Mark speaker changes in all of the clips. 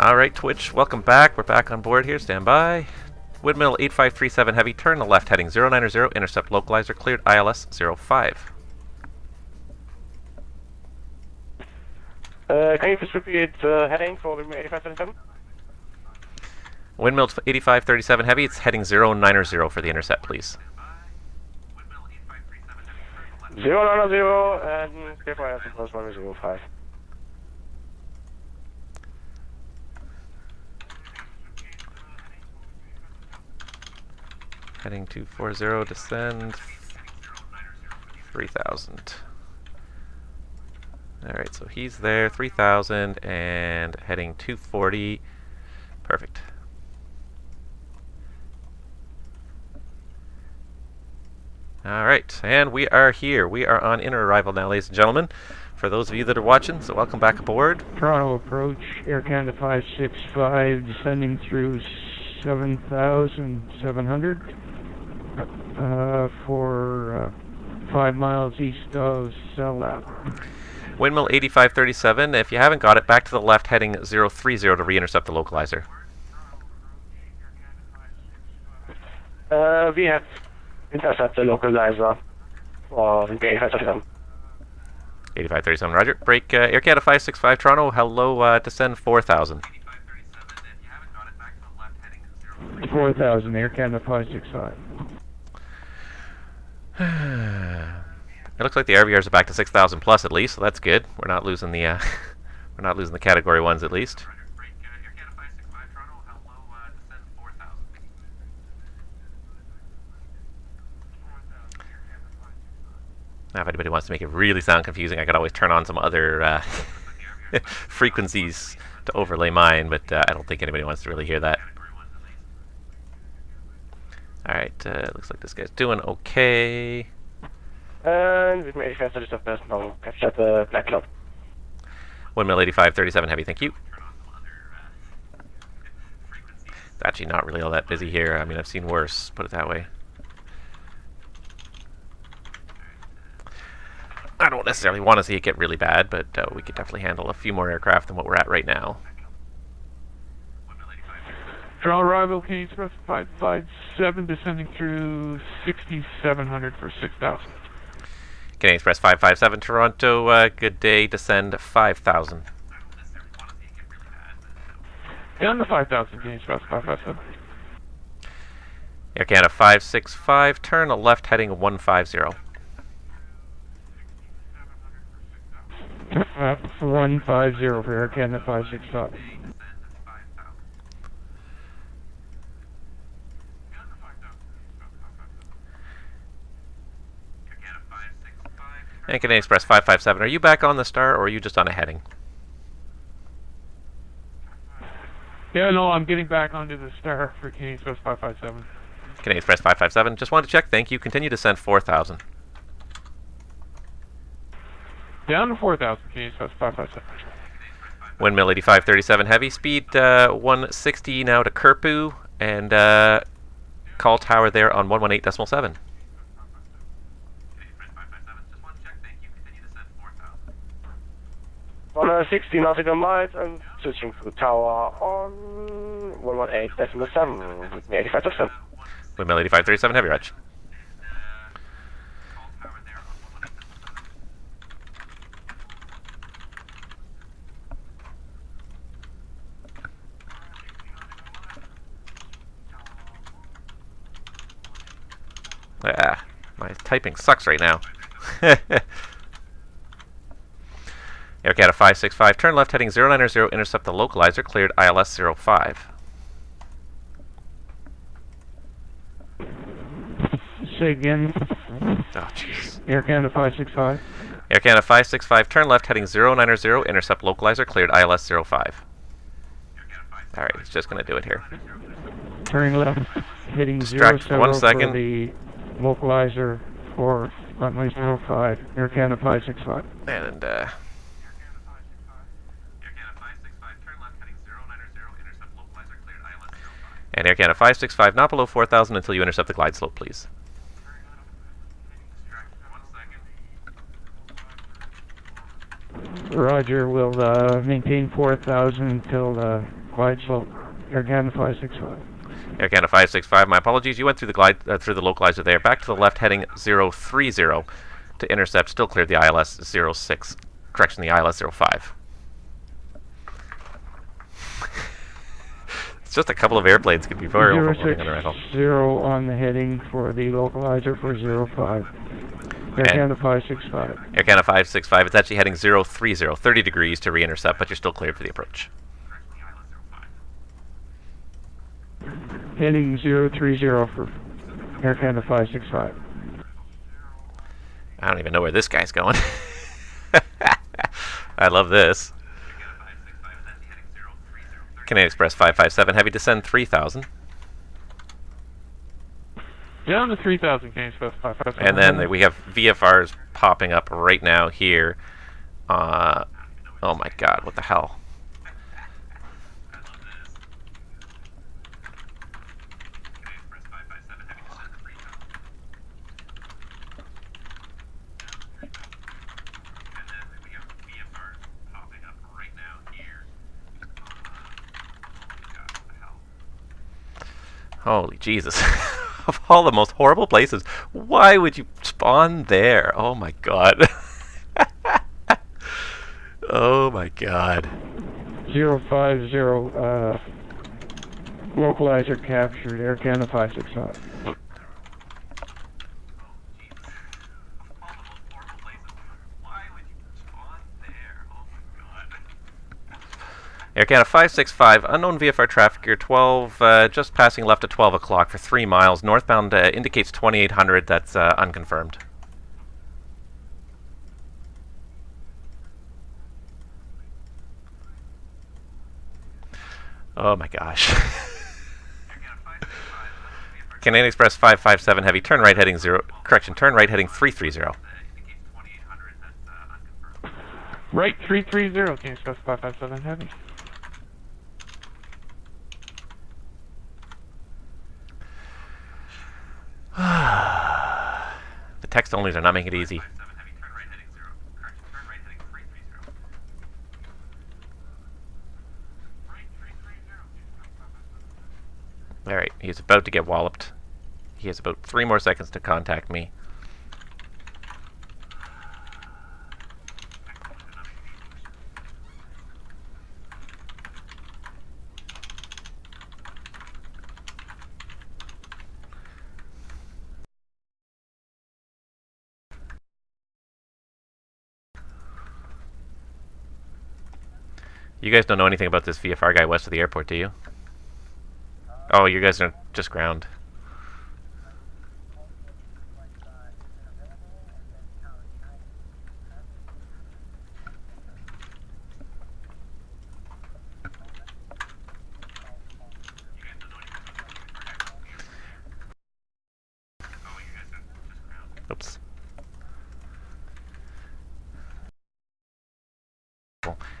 Speaker 1: Alright, Twitch, welcome back. We're back on board here. Stand by. Windmill 8537 heavy, turn the left heading 090, intercept localizer cleared, ILS 05.
Speaker 2: Can you please repeat heading for the 8537?
Speaker 1: Windmill 8537 heavy, it's heading 090 for the intercept, please.
Speaker 2: 090 and clear for ILS plus 105.
Speaker 1: Heading 240, descend 3000. Alright, so he's there, 3000, and heading 240. Perfect. Alright, and we are here. We are on inner arrival now, ladies and gentlemen. For those of you that are watching, so welcome back aboard.
Speaker 3: Toronto approach, Air Canada 565, descending through 7,700 for 5 miles east of Selap.
Speaker 1: Windmill 8537, if you haven't got it, back to the left heading 030 to re-intercept the localizer.
Speaker 2: We have intercept the localizer for the 8537.
Speaker 1: 8537, roger. Break Air Canada 565 Toronto, hello, descend 4000.
Speaker 3: 4,000, Air Canada 565.
Speaker 1: It looks like the RVRs are back to 6,000 plus at least, so that's good. We're not losing the we're not losing the category ones at least. Now, if anybody wants to make it really sound confusing, I could always turn on some other frequencies to overlay mine, but I don't think anybody wants to really hear that. Alright, looks like this guy's doing okay.
Speaker 2: And with my 8537 now capture the Black Cloud.
Speaker 1: Windmill 8537 heavy, thank you. It's actually not really all that busy here. I mean, I've seen worse, put it that way. I don't necessarily want to see it get really bad, but we could definitely handle a few more aircraft than what we're at right now.
Speaker 3: Toronto arrival, Canadian Express 557, descending through 6,700 for 6,000.
Speaker 1: Canadian Express 557 Toronto, good day, descend 5,000.
Speaker 3: Down to 5,000, Canadian Express 557.
Speaker 1: Air Canada 565, turn a left heading 150.
Speaker 3: 150 for Air Canada 565.
Speaker 1: And Canadian Express 557, are you back on the star, or are you just on a heading?
Speaker 3: Yeah, no, I'm getting back onto the star for Canadian Express 557.
Speaker 1: Canadian Express 557, just wanted to check, thank you, continue to send 4,000.
Speaker 3: Down to 4,000, Canadian Express 557.
Speaker 1: Windmill 8537 heavy, speed 160 now to Kerpu, and call tower there on 118.7.
Speaker 2: 160 nautical miles and switching to tower on 118.7 with me 85%.
Speaker 1: Windmill 8537 heavy, Reg. Ah, my typing sucks right now. Air Canada 565, turn left heading 090, intercept the localizer, cleared ILS 05.
Speaker 3: Say again.
Speaker 1: Oh, jeez.
Speaker 3: Air Canada 565.
Speaker 1: Air Canada 565, turn left heading 090, intercept localizer, cleared ILS 05. Alright, he's just going to do it here.
Speaker 3: Turning left, heading
Speaker 1: Distract
Speaker 3: 070
Speaker 1: 1 second.
Speaker 3: for the localizer for runway 05, Air Canada 565.
Speaker 1: And, and Air Canada 565, not below 4,000 until you intercept the glide slope, please.
Speaker 3: Roger, we'll maintain 4,000 until glide slope. Air Canada 565.
Speaker 1: Air Canada 565, my apologies. You went through the glide through the localizer there. Back to the left, heading 030 to intercept. Still cleared the ILS 06. Correction, the ILS 05. It's just a couple of airplanes could be very overwhelming on the rental.
Speaker 3: 060 on the heading for the localizer for 05. Air Canada 565.
Speaker 1: Air Canada 565. It's actually heading 030, 30 degrees to re-intercept, but you're still cleared for the approach.
Speaker 3: Heading 030 for Air Canada 565.
Speaker 1: I don't even know where this guy's going. I love this. Canadian Express 557, heavy descend 3000.
Speaker 3: Down to 3000, Canadian Express 557.
Speaker 1: And then we have VFRs popping up right now here. Oh my god, what the hell? Holy Jesus. Of all the most horrible places, why would you spawn there? Oh my god. Oh my god.
Speaker 3: 050, localizer captured, Air Canada 565.
Speaker 1: Air Canada 565, unknown VFR traffic gear 12, just passing left at 12 o'clock for 3 miles. Northbound indicates 2800, that's unconfirmed. Oh my gosh. Canadian Express 557 heavy, turn right heading 330.
Speaker 3: Right 330, Canadian Express 557 heavy.
Speaker 1: The text onlys are not making it easy. Alright, he's about to get walloped. He has about 3 more seconds to contact me. You guys don't know anything about this VFR guy west of the airport, do you? Oh, you guys are just ground. Oops.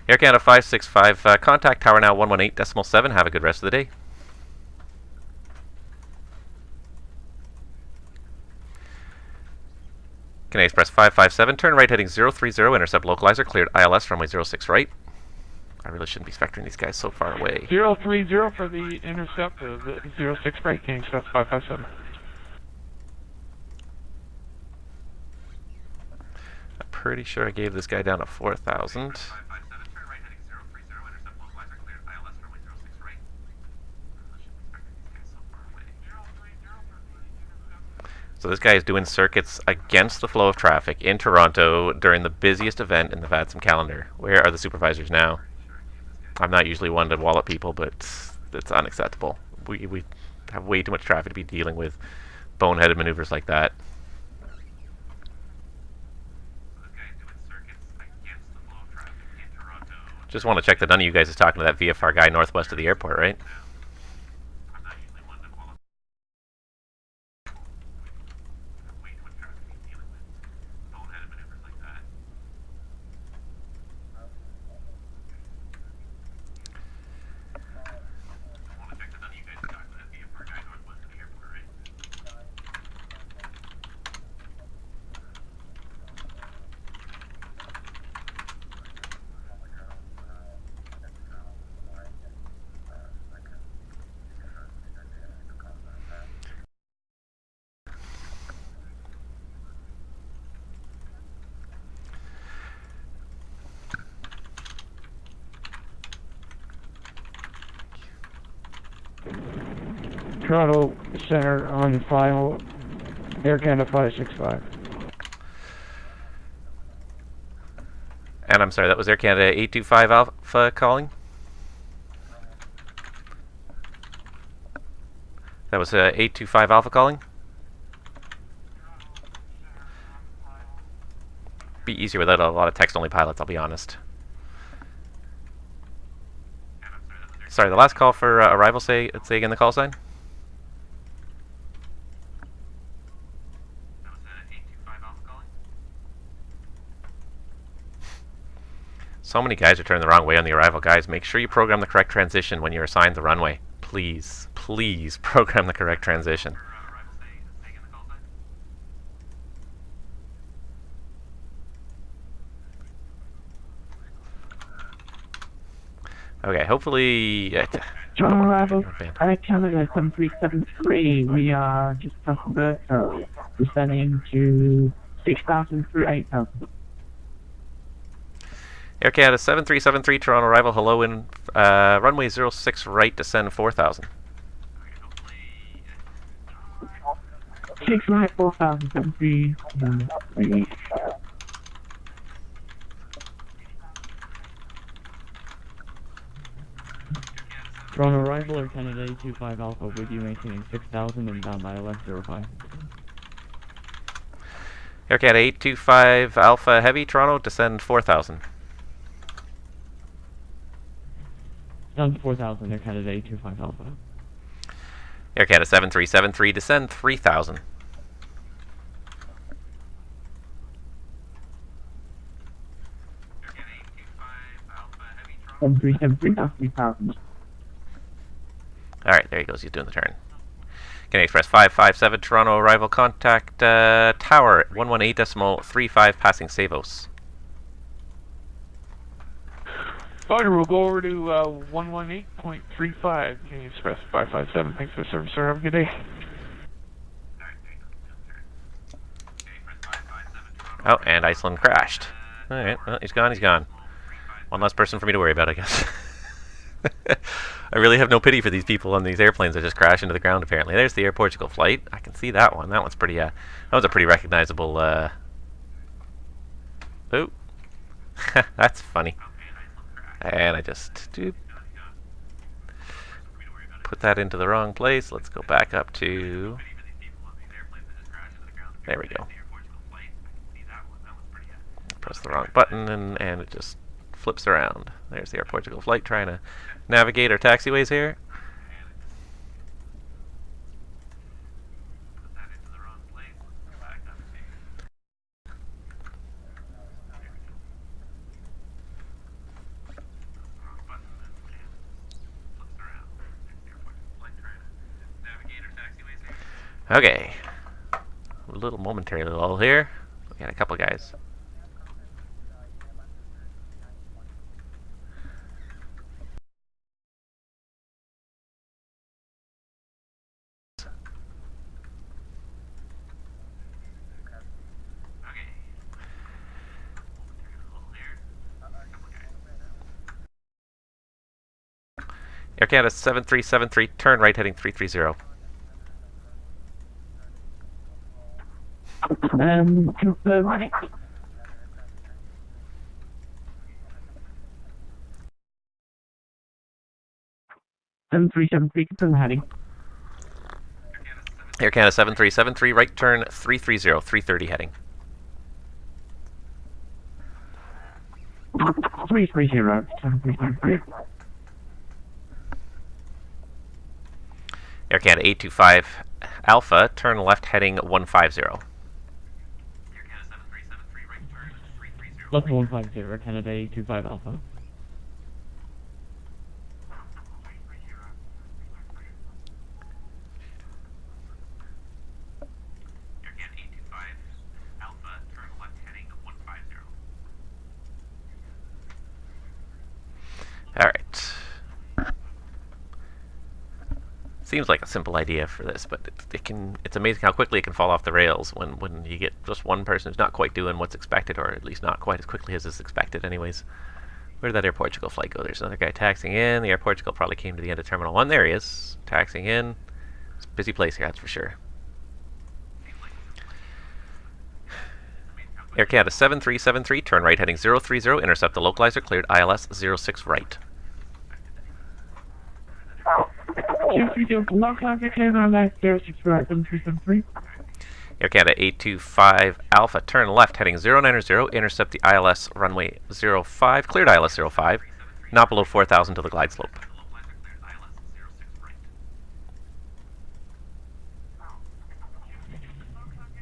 Speaker 1: Air Canada 565, contact tower now 118.7. Have a good rest of the day. Canadian Express 557, turn right heading 030, intercept localizer, cleared ILS runway 06 right. I really shouldn't be spectering these guys so far away.
Speaker 3: 030 for the intercept of 06 right, Canadian Express 557.
Speaker 1: I'm pretty sure I gave this guy down to 4,000. So this guy is doing circuits against the flow of traffic in Toronto during the busiest event in the VATSIM calendar. Where are the supervisors now? I'm not usually one to wallop people, but it's unacceptable. We have way too much traffic to be dealing with boneheaded maneuvers like that. Just want to check that none of you guys is talking to that VFR guy northwest of the airport, right?
Speaker 3: Toronto Center on file, Air Canada 565.
Speaker 1: And I'm sorry, that was Air Canada 825 Alpha calling? That was 825 Alpha calling? Be easier without a lot of text-only pilots, I'll be honest. Sorry, the last call for arrival, say again the call sign? So many guys are turning the wrong way on the arrival. Guys, make sure you program the correct transition when you're assigned the runway. Please, please program the correct transition. Okay, hopefully...
Speaker 4: Toronto arrival, Air Canada 7373, we are just past the descending to 6,000 through 8,000.
Speaker 1: Air Canada 7373, Toronto arrival, hello in runway 06 right, descend 4,000.
Speaker 4: 6 right, 4,000, 73,
Speaker 5: Toronto arrival, Air Canada 825 Alpha, with you maintaining 6,000 and down by 1105.
Speaker 1: Air Canada 825 Alpha Heavy, Toronto, descend 4,000.
Speaker 5: Down to 4,000, Air Canada 825 Alpha.
Speaker 1: Air Canada 7373, descend 3,000.
Speaker 4: From 373 down to 3,000.
Speaker 1: Alright, there he goes, he's doing the turn. Canadian Express 557, Toronto arrival, contact tower at 118.35, passing Savos.
Speaker 3: Roger, we'll go over to 118.35, Canadian Express 557. Thanks for the service, sir. Have a good day.
Speaker 1: Oh, and Iceland crashed. Alright, well, he's gone, he's gone. One less person for me to worry about, I guess. I really have no pity for these people on these airplanes that just crash into the ground, apparently. There's the Air Portugal flight. I can see that one. That one's pretty, that was a pretty recognizable, Oh. That's funny. And I just put that into the wrong place. Let's go back up to... There we go. Press the wrong button and it just flips around. There's the Air Portugal flight trying to navigate our taxiways here. Okay. A little momentary lull here. We got a couple guys. Air Canada 7373, turn right heading 330.
Speaker 4: Confirm. 7373, confirm heading.
Speaker 1: Air Canada 7373, right turn 330, 330 heading.
Speaker 4: 330, 7373.
Speaker 1: Air Canada 825 Alpha, turn left heading 150.
Speaker 5: Left 150, Air Canada 825 Alpha.
Speaker 1: Alright. Seems like a simple idea for this, but it's amazing how quickly it can fall off the rails when you get just one person who's not quite doing what's expected, or at least not quite as quickly as is expected anyways. Where did that Air Portugal flight go? There's another guy taxiing in. The Air Portugal probably came to the end of Terminal 1. There he is, taxiing in. It's a busy place here, that's for sure. Air Canada 7373, turn right heading 030, intercept the localizer, cleared ILS 06 right.
Speaker 4: Localizer cleared ILS 06 right, 7373.
Speaker 1: Air Canada 825 Alpha, turn left heading 090, intercept the ILS runway 05, cleared ILS 05, not below 4,000 to the glide slope.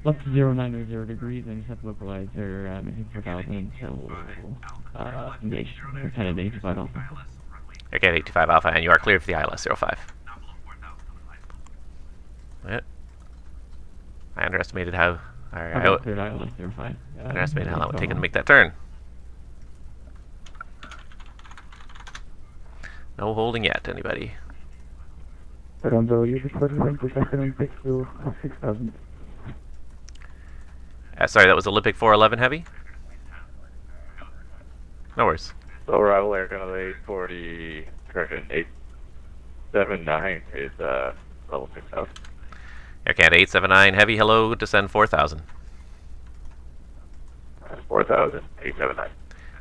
Speaker 5: Left 090 degrees, intercept localizer, making 4,000 until, engage, Air Canada 825 Alpha.
Speaker 1: Air Canada 825 Alpha, and you are cleared for the ILS 05. I underestimated how...
Speaker 5: Cleared ILS 05.
Speaker 1: Underestimated how long it would take him to make that turn. No holding yet, anybody.
Speaker 4: Toronto, you recorded 1% 6 to 6,000.
Speaker 1: Sorry, that was Olympic 411 heavy? No worries.
Speaker 6: So arrival Air Canada 840, correction, 879 is level 6,000.
Speaker 1: Air Canada 879 heavy, hello, descend 4,000.
Speaker 6: 4,000, 879.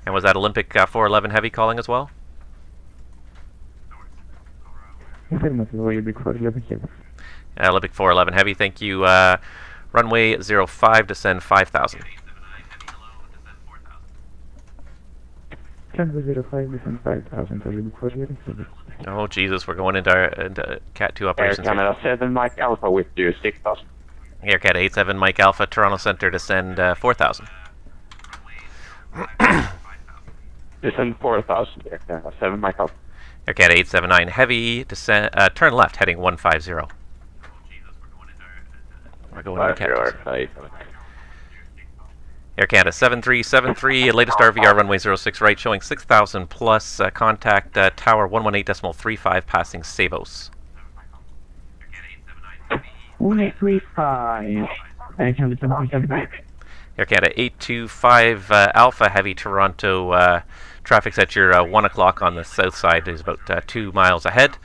Speaker 1: And was that Olympic 411 heavy calling as well? Olympic 411 heavy, thank you. Runway 05, descend 5,000. Oh Jesus, we're going into Cat 2
Speaker 2: Air
Speaker 1: operations.
Speaker 2: Canada 7 Mike Alpha with you 6,000.
Speaker 1: Air Canada 87 Mike Alpha, Toronto Center, descend 4,000.
Speaker 2: Descend 4,000, Air Canada 7 Mike Alpha.
Speaker 1: Air Canada 879 heavy, descend, turn left, heading 150. We're going into Cat 2. Air Canada 7373, latest RVR runway 06 right, showing 6,000 plus, contact tower 118.35 passing Savos.
Speaker 4: 1835. Air Canada 737.
Speaker 1: Air Canada 825 Alpha heavy Toronto, traffic's at your 1 o'clock on the south side, is about 2 miles ahead.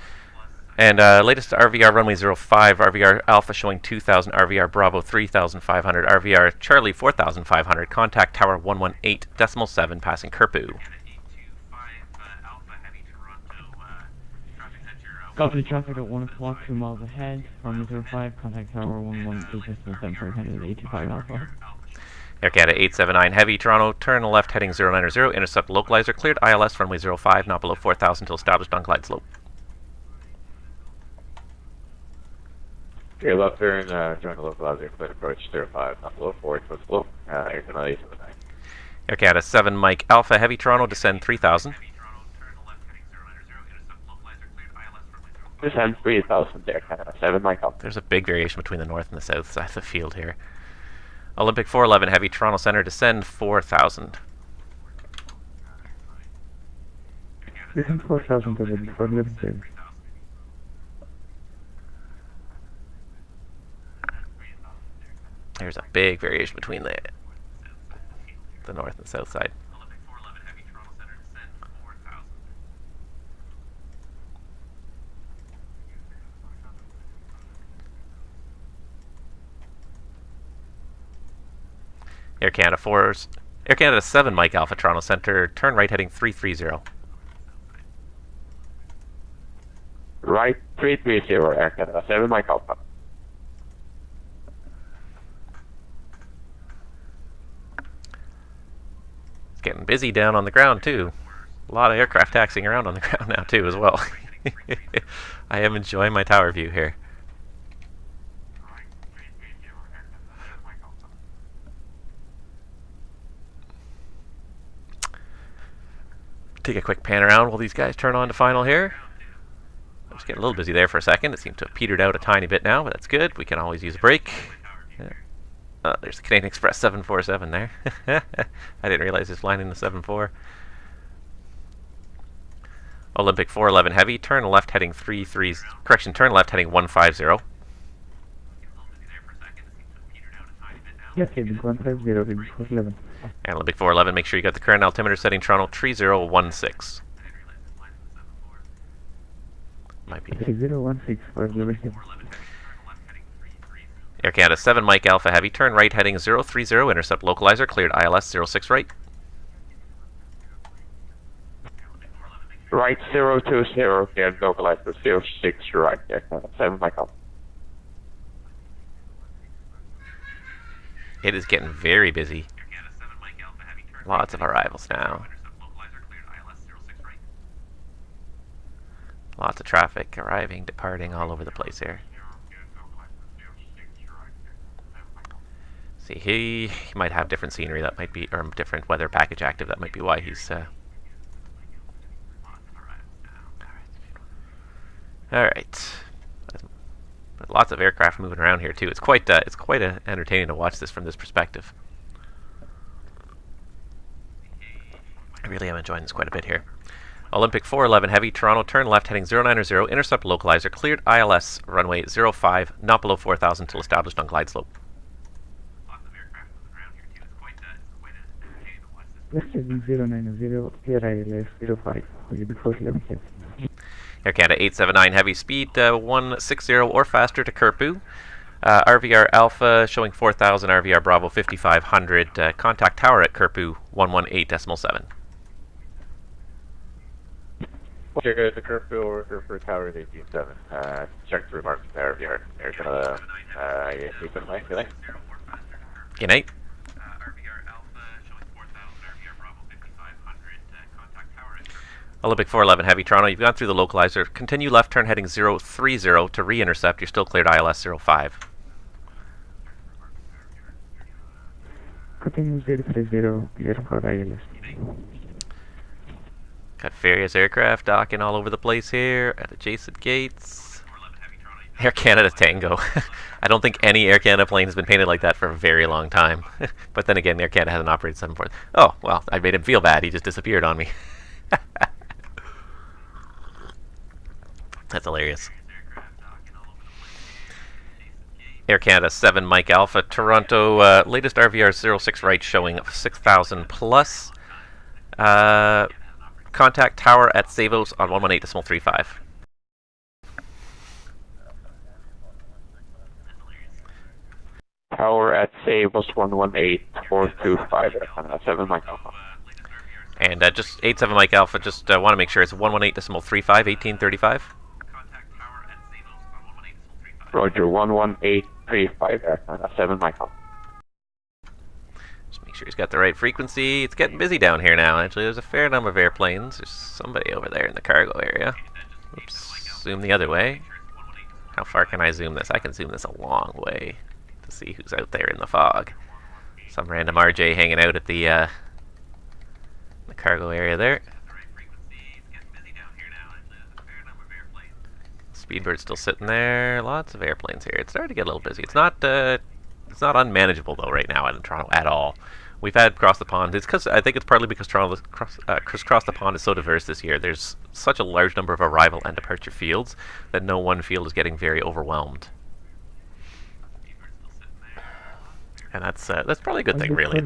Speaker 1: And latest RVR runway 05, RVR Alpha showing 2,000, RVR Bravo 3,500, RVR Charlie 4,500, contact tower 118.7 passing Kerpu.
Speaker 5: Copy the traffic at 1 o'clock, 2 miles ahead, runway 05, contact tower 118.7 for Air Canada 825 Alpha.
Speaker 1: Air Canada 879 heavy Toronto, turn left heading 090, intercept localizer, cleared ILS runway 05, not below 4,000 until established on glide slope.
Speaker 6: Okay, left turn, join the localizer, clear approach 05, not below 4, towards slope, Air Canada 879.
Speaker 1: Air Canada 7 Mike Alpha heavy Toronto, descend 3,000.
Speaker 2: Descend 3,000, Air Canada 7 Mike Alpha.
Speaker 1: There's a big variation between the north and the south side of the field here. Olympic 411 heavy Toronto Center, descend 4,000.
Speaker 4: Descend 4,000 to the 411.
Speaker 1: There's a big variation between the north and south side. Air Canada 4's, Air Canada 7 Mike Alpha Toronto Center, turn right heading 330.
Speaker 2: Right 330, Air Canada 7 Mike Alpha.
Speaker 1: It's getting busy down on the ground too. A lot of aircraft taxiing around on the ground now too as well. I am enjoying my tower view here. Take a quick pan around while these guys turn on to final here. I was getting a little busy there for a second. It seemed to have petered out a tiny bit now, but that's good. We can always use a break. Yeah. There's the Canadian Express 747 there. I didn't realize it's flying in the 74. Olympic 411 heavy, turn left heading 33, correction, turn left heading 150.
Speaker 4: Yes, Olympic 150, Olympic 411.
Speaker 1: And Olympic 411, make sure you got the current altimeter setting Toronto 3016. Might be.
Speaker 4: 3016 for Olympic.
Speaker 1: Air Canada 7 Mike Alpha Heavy, turn right heading 030, intercept localizer, cleared ILS 06 right.
Speaker 6: Right 020, and localizer 06 right, Air Canada 7 Mike Alpha.
Speaker 1: It is getting very busy. Lots of arrivals now. Lots of traffic arriving, departing all over the place here. See, he might have different scenery that might be, or different weather package active. That might be why he's. All right. But lots of aircraft moving around here too. It's quite entertaining to watch this from this perspective. I really am enjoying this quite a bit here. Olympic 411 Heavy, Toronto, turn left heading 090, intercept localizer, cleared ILS runway 05, not below 4,000 till established on glide slope.
Speaker 4: Westbound 090, clear ILS 05, will you be close 11 kids?
Speaker 1: Air Canada 879 Heavy, speed 160 or faster to Kerpu. RVR Alpha showing 4,000, RVR Bravo 5500, contact tower at Kerpu 118.7.
Speaker 6: Check out the curve or for tower 187. Check the remarks there. Air Canada, keep it in mind, good night.
Speaker 1: Good night. Olympic 411 Heavy, Toronto, you've gone through the localizer. Continue left turn heading 030 to re-intercept. You're still cleared ILS 05.
Speaker 4: Continue 030, clear for ILS.
Speaker 1: Got various aircraft docking all over the place here at adjacent gates. Air Canada Tango. I don't think any Air Canada plane has been painted like that for a very long time. But then again, Air Canada hasn't operated 747. Oh, well, I made him feel bad. He just disappeared on me. That's hilarious. Air Canada 7 Mike Alpha, Toronto, latest RVR 06 right showing 6,000 plus. Contact tower at Savos on 118.35.
Speaker 6: Tower at Savos 118.425, 7 Mike Alpha.
Speaker 1: And just 87 Mike Alpha, just want to make sure it's 118.35, 1835.
Speaker 6: Roger, 11835, 7 Mike Alpha.
Speaker 1: Just make sure he's got the right frequency. It's getting busy down here now, actually. There's a fair number of airplanes. There's somebody over there in the cargo area. Oops, zoom the other way. How far can I zoom this? I can zoom this a long way to see who's out there in the fog. Some random RJ hanging out at the cargo area there. Speedbird's still sitting there. Lots of airplanes here. It's starting to get a little busy. It's not unmanageable though right now in Toronto at all. We've had cross the pond. I think it's partly because Toronto cross the pond is so diverse this year. There's such a large number of arrival and departure fields that no one field is getting very overwhelmed. And that's probably a good thing, really.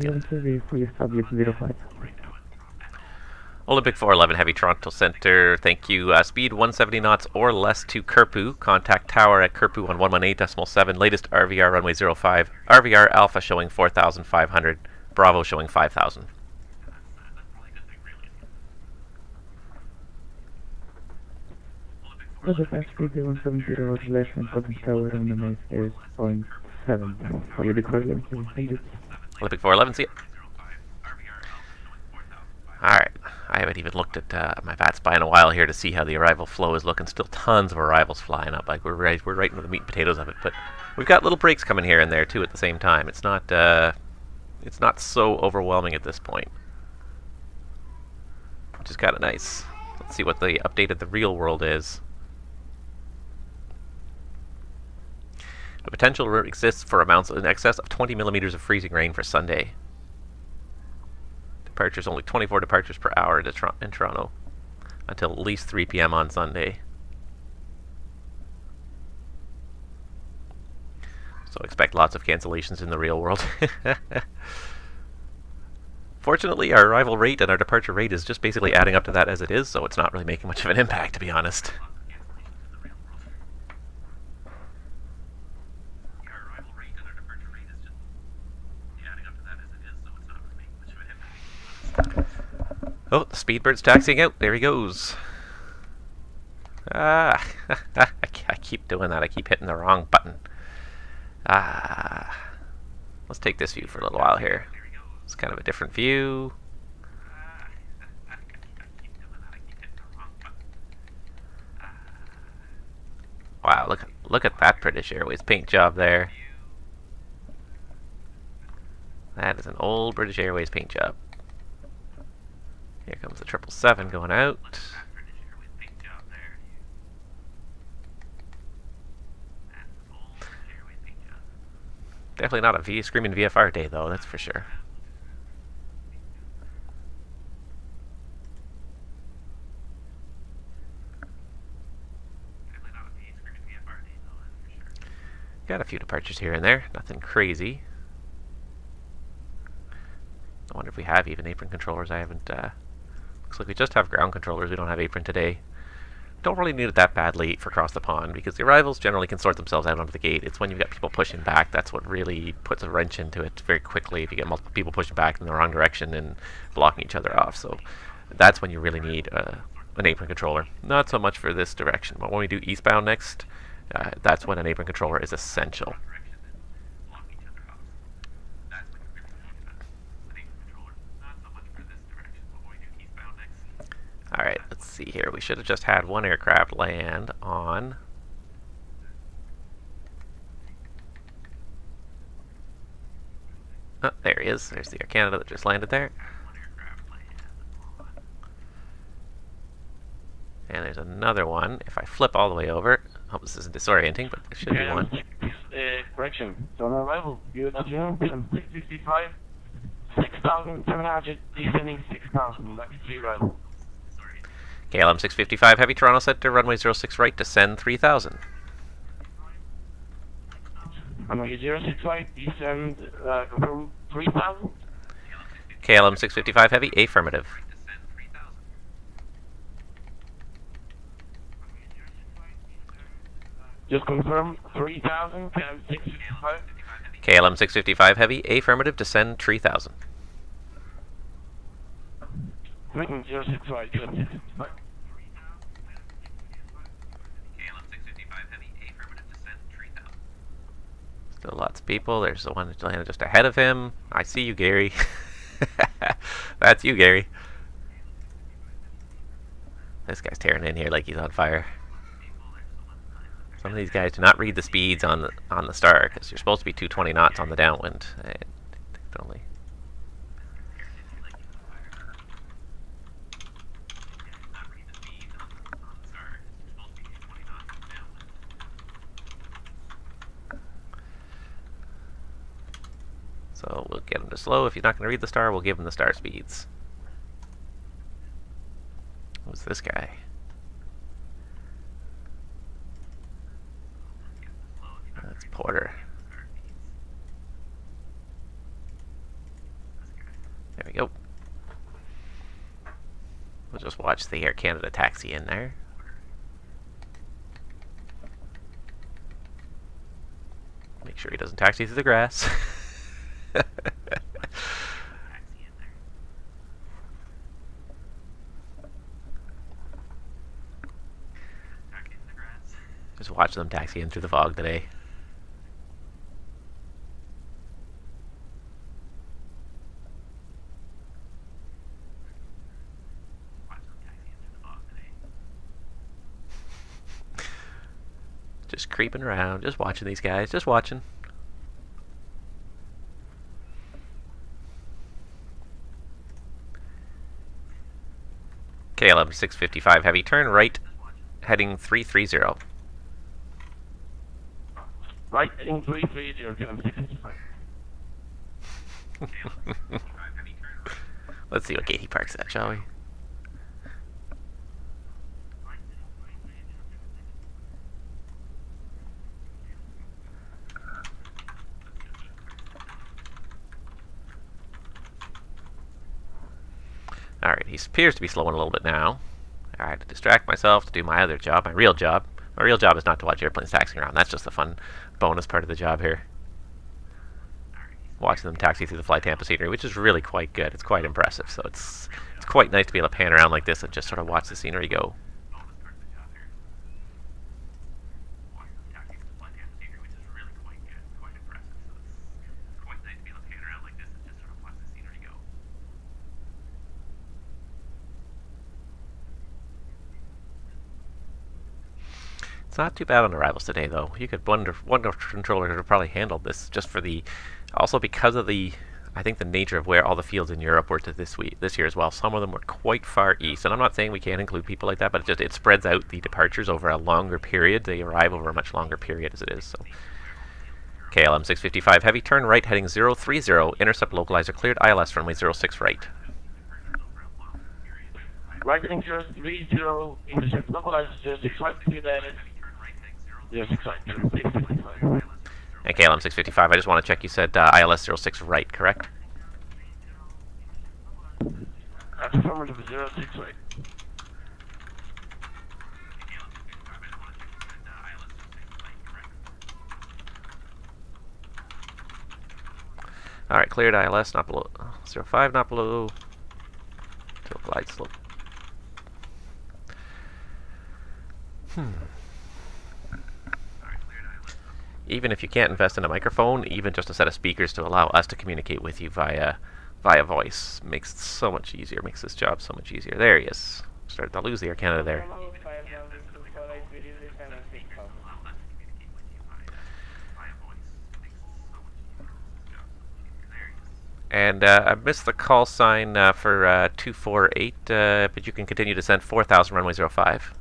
Speaker 1: Olympic 411 Heavy, Toronto Centre, thank you. Speed 170 knots or less to Kerpu. Contact tower at Kerpu on 118.7. Latest RVR runway 05. RVR Alpha showing 4,500. Bravo showing 5,000.
Speaker 4: Roger, fast speed 170 or less and contact tower on the main is 0.7. For you before 11, thank you.
Speaker 1: Olympic 411, see ya. Alright, I haven't even looked at my VATSIM in a while here to see how the arrival flow is looking. Still tons of arrivals flying up. Like we're right into the meat and potatoes of it. But we've got little breaks coming here and there too at the same time. It's not so overwhelming at this point, which is kind of nice. Let's see what the update of the real world is. The potential exists for amounts in excess of 20 millimeters of freezing rain for Sunday. Departures, only 24 departures per hour in Toronto until at least 3 p.m. on Sunday. So expect lots of cancellations in the real world. Fortunately, our arrival rate and our departure rate is just basically adding up to that as it is, so it's not really making much of an impact, to be honest. Oh, the Speedbird's taxiing out. There he goes. Ah, I keep doing that. I keep hitting the wrong button. Ah, let's take this view for a little while here. It's kind of a different view. Wow, look at that British Airways paint job there. That is an old British Airways paint job. Here comes the 777 going out. Definitely not a screaming VFR day, though, that's for sure. Got a few departures here and there, nothing crazy. I wonder if we have even apron controllers. I haven't, looks like we just have ground controllers. We don't have apron today. Don't really need it that badly for across the pond because the arrivals generally can sort themselves out onto the gate. It's when you've got people pushing back that's what really puts a wrench into it very quickly if you get multiple people pushing back in the wrong direction and blocking each other off. So that's when you really need an apron controller. Not so much for this direction, but when we do eastbound next, that's when an apron controller is essential. Alright, let's see here. We should have just had one aircraft land on... Oh, there he is. There's the Air Canada that just landed there. And there's another one. If I flip all the way over, I hope this isn't disorienting, but there should be one.
Speaker 2: Correction. So on arrival, you have 655, 6,700, descending 6,000. That's 3 arrival.
Speaker 1: KLM 655 Heavy, Toronto Center, runway 06 right, descend 3000.
Speaker 2: Runway 065, descend, confirm 3,000.
Speaker 1: KLM 655 Heavy, affirmative.
Speaker 2: Just confirm 3,000, KLM 655.
Speaker 1: KLM 655 Heavy, affirmative, descend 3000.
Speaker 2: Making 065, 655.
Speaker 1: Still lots of people. There's the one that landed just ahead of him. I see you, Gary. That's you, Gary. This guy's tearing in here like he's on fire. Some of these guys do not read the speeds on the star because you're supposed to be 220 knots on the downwind. And only. So we'll get him to slow. If he's not going to read the star, we'll give him the star speeds. Who's this guy? That's Porter. There we go. We'll just watch the Air Canada taxi in there. Make sure he doesn't taxi through the grass. Just watch them taxi in through the fog today. Just creeping around, just watching these guys, just watching. KLM 655 Heavy, turn right, heading 330.
Speaker 2: Right, heading 330, KLM 655.
Speaker 1: Let's see what gate he parks at, shall we? Alright, he appears to be slowing a little bit now. I had to distract myself to do my other job, my real job. My real job is not to watch airplanes taxiing around. That's just the fun bonus part of the job here. watching them taxi through the Fly Tampa scenery, which is really quite good. It's quite impressive. So it's quite nice to be able to pan around like this and just sort of watch the scenery go. It's not too bad on arrivals today, though. You could wonder controller could have probably handled this just for the, also because of the, I think the nature of where all the fields in Europe were to this year as well. Some of them were quite far east, and I'm not saying we can't include people like that, but it spreads out the departures over a longer period. They arrive over a much longer period as it is. So, KLM 655 heavy, turn right heading 030, intercept localizer cleared, ILS runway 06 right.
Speaker 2: Right heading 030, intercept localizer 06 right, cleared ILS. Yes, exactly.
Speaker 1: And KLM 655, I just want to check, you said ILS 06 right, correct?
Speaker 2: That's affirmative 06 right.
Speaker 1: Alright, cleared ILS, not below 05, not below to a glide slope. Even if you can't invest in a microphone, even just a set of speakers to allow us to communicate with you via voice makes it so much easier, makes this job so much easier. There he is. Started to lose the Air Canada there. And I missed the call sign for 248, but you can continue to send 4000 runway 05.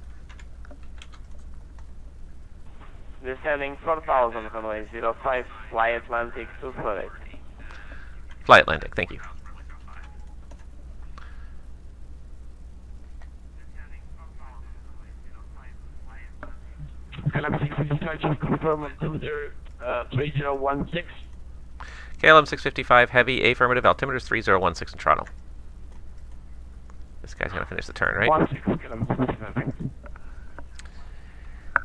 Speaker 2: Descending 4000 runway 05, fly Atlantic 248.
Speaker 1: Fly Atlantic, thank you.
Speaker 2: KLM 655 confirm altimeter 3016.
Speaker 1: KLM 655 heavy, affirmative, altimeter 3016 in Toronto. This guy's going to finish the turn, right?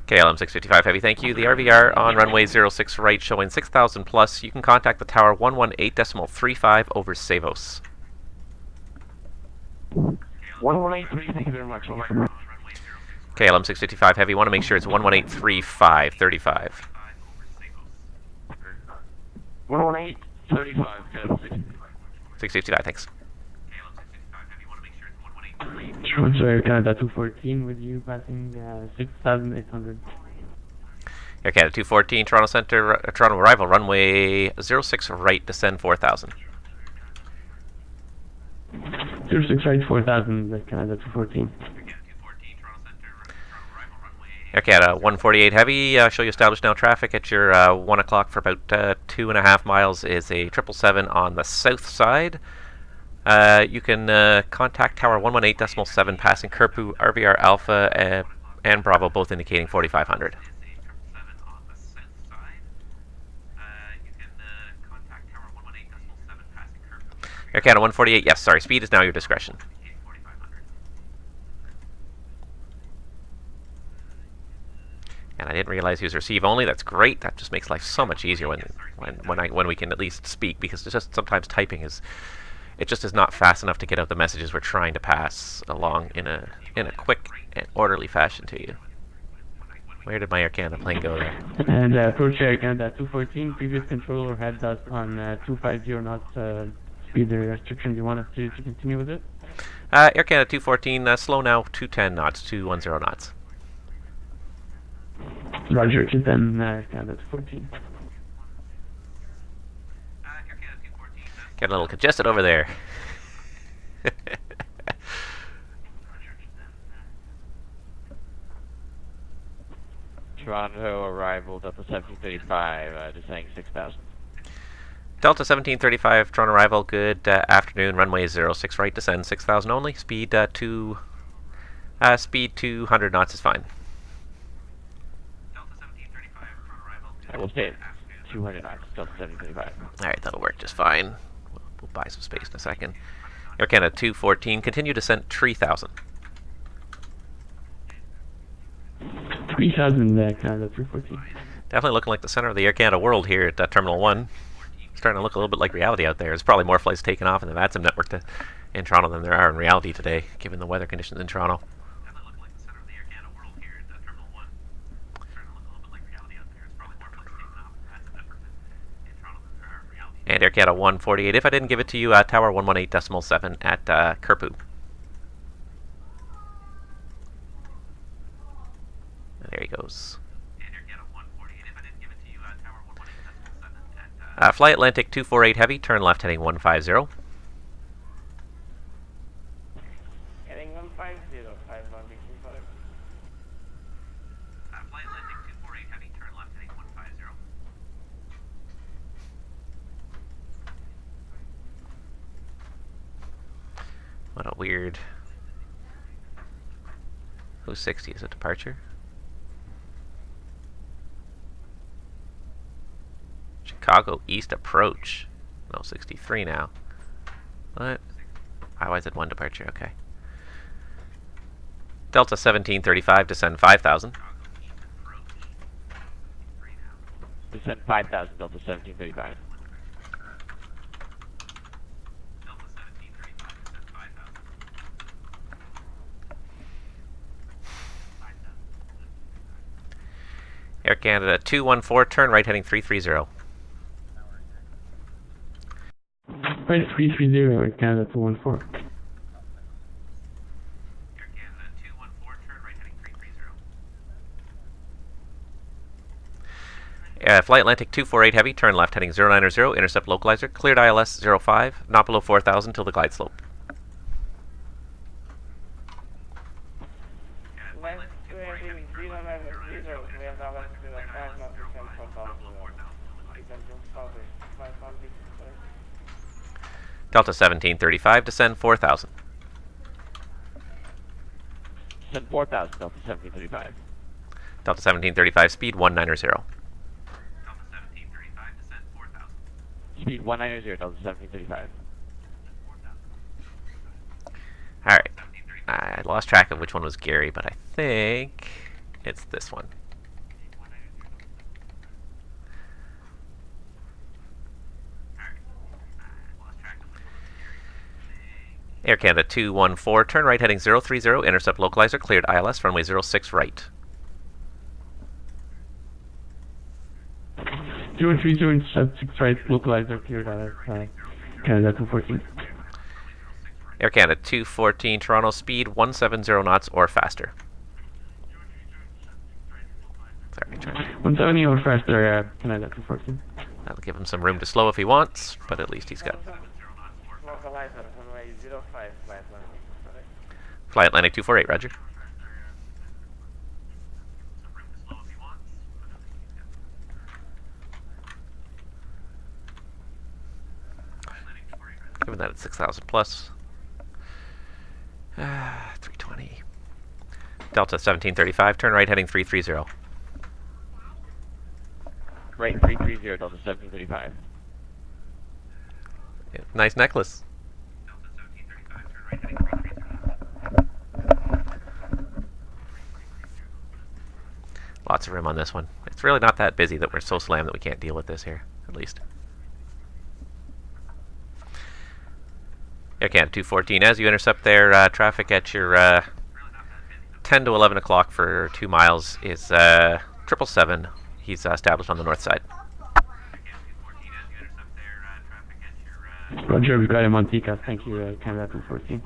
Speaker 1: KLM 655 heavy, thank you. The RVR on runway 06 right showing 6000 plus. You can contact the tower 118.35 over Savos.
Speaker 2: 1183, thank you very much.
Speaker 1: KLM 655 heavy, want to make sure it's 118.35,
Speaker 2: 118.35,
Speaker 1: 655, thanks.
Speaker 5: Sorry, Canada 214 with you passing 6,800.
Speaker 1: Air Canada 214, Toronto Centre, Toronto arrival, runway 06 right, descend 4000.
Speaker 5: 06 right, 4,000, Canada 214.
Speaker 1: Air Canada 148 heavy, show you established now traffic at your 1 o'clock for about 2.5 miles is a 777 on the south side. You can contact tower 118.7 passing Kerpu, RVR Alpha and Bravo, both indicating 4500. Air Canada 148, yes, sorry, speed is now your discretion. And I didn't realize he was receive only. That's great. That just makes life so much easier when we can at least speak, because it's just sometimes typing is, it just is not fast enough to get out the messages we're trying to pass along in a quick and orderly fashion to you. Where did my Air Canada plane go there?
Speaker 5: And approach Air Canada 214. Previous controller had us on 250 knots speed restriction. Do you want us to continue with it?
Speaker 1: Air Canada 214, slow now, 210 knots, 210 knots.
Speaker 5: Roger, then Canada 214.
Speaker 1: Getting a little congested over there.
Speaker 6: Toronto arrival, Delta 1735, descending 6,000.
Speaker 1: Delta 1735, Toronto arrival, good afternoon, runway 06 right, descend 6,000 only, speed 200 knots is fine.
Speaker 6: I will say 200 knots, Delta 1735.
Speaker 1: Alright, that'll work just fine. We'll buy some space in a second. Air Canada 214, continue descent 3,000.
Speaker 5: 3,000 Canada 314.
Speaker 1: Definitely looking like the center of the Air Canada world here at Terminal 1. Starting to look a little bit like reality out there. There's probably more flights taking off in the VATSIM network in Toronto than there are in reality today, given the weather conditions in Toronto. And Air Canada 148, if I didn't give it to you, Tower 118.7 at Kerpu. There he goes. Fly Atlantic 248 Heavy, turn left heading 150.
Speaker 2: Heading 150, 51 before.
Speaker 1: Fly Atlantic 248 Heavy, turn left heading 150. What a weird... Who's 60? Is it departure? Chicago East approach. No, 63 now. What? Oh, I said one departure, okay. Delta 1735, descend 5,000.
Speaker 2: Descend 5,000, Delta 1735.
Speaker 1: Air Canada 214, turn right heading 330.
Speaker 4: Right, 330, Air Canada 214.
Speaker 1: Air Canada 214, turn right heading 330. Flight Atlantic 248 Heavy, turn left heading 090, intercept localizer, cleared ILS 05, not below 4,000 till the glide slope. Delta 1735, descend 4,000.
Speaker 2: Descend 4,000, Delta 1735.
Speaker 1: Delta 1735, speed 190.
Speaker 2: Speed 190, Delta 1735.
Speaker 1: Alright. I lost track of which one was Gary, but I think it's this one. Air Canada 214, turn right heading 030, intercept localizer, cleared ILS, runway 06 right.
Speaker 4: 030, intercept 6 right, localizer, cleared ILS, Canada 214.
Speaker 1: Air Canada 214, Toronto, speed 170 knots or faster. Sorry,
Speaker 4: 170 or faster, Canada 214.
Speaker 1: That'll give him some room to slow if he wants, but at least he's got...
Speaker 2: Localizer, runway 05, flight Atlantic.
Speaker 1: Fly Atlantic 248, roger. Given that it's 6,000 plus. 320. Delta 1735, turn right heading 330.
Speaker 2: Right 330, Delta 1735.
Speaker 1: Yeah, nice necklace. Lots of room on this one. It's really not that busy that we're so slammed that we can't deal with this here, at least. Air Canada 214, as you intercept there, traffic at your 10 to 11 o'clock for 2 miles is 777. He's established on the north side.
Speaker 4: Roger, we got him on TCAS. Thank you, Canada 214.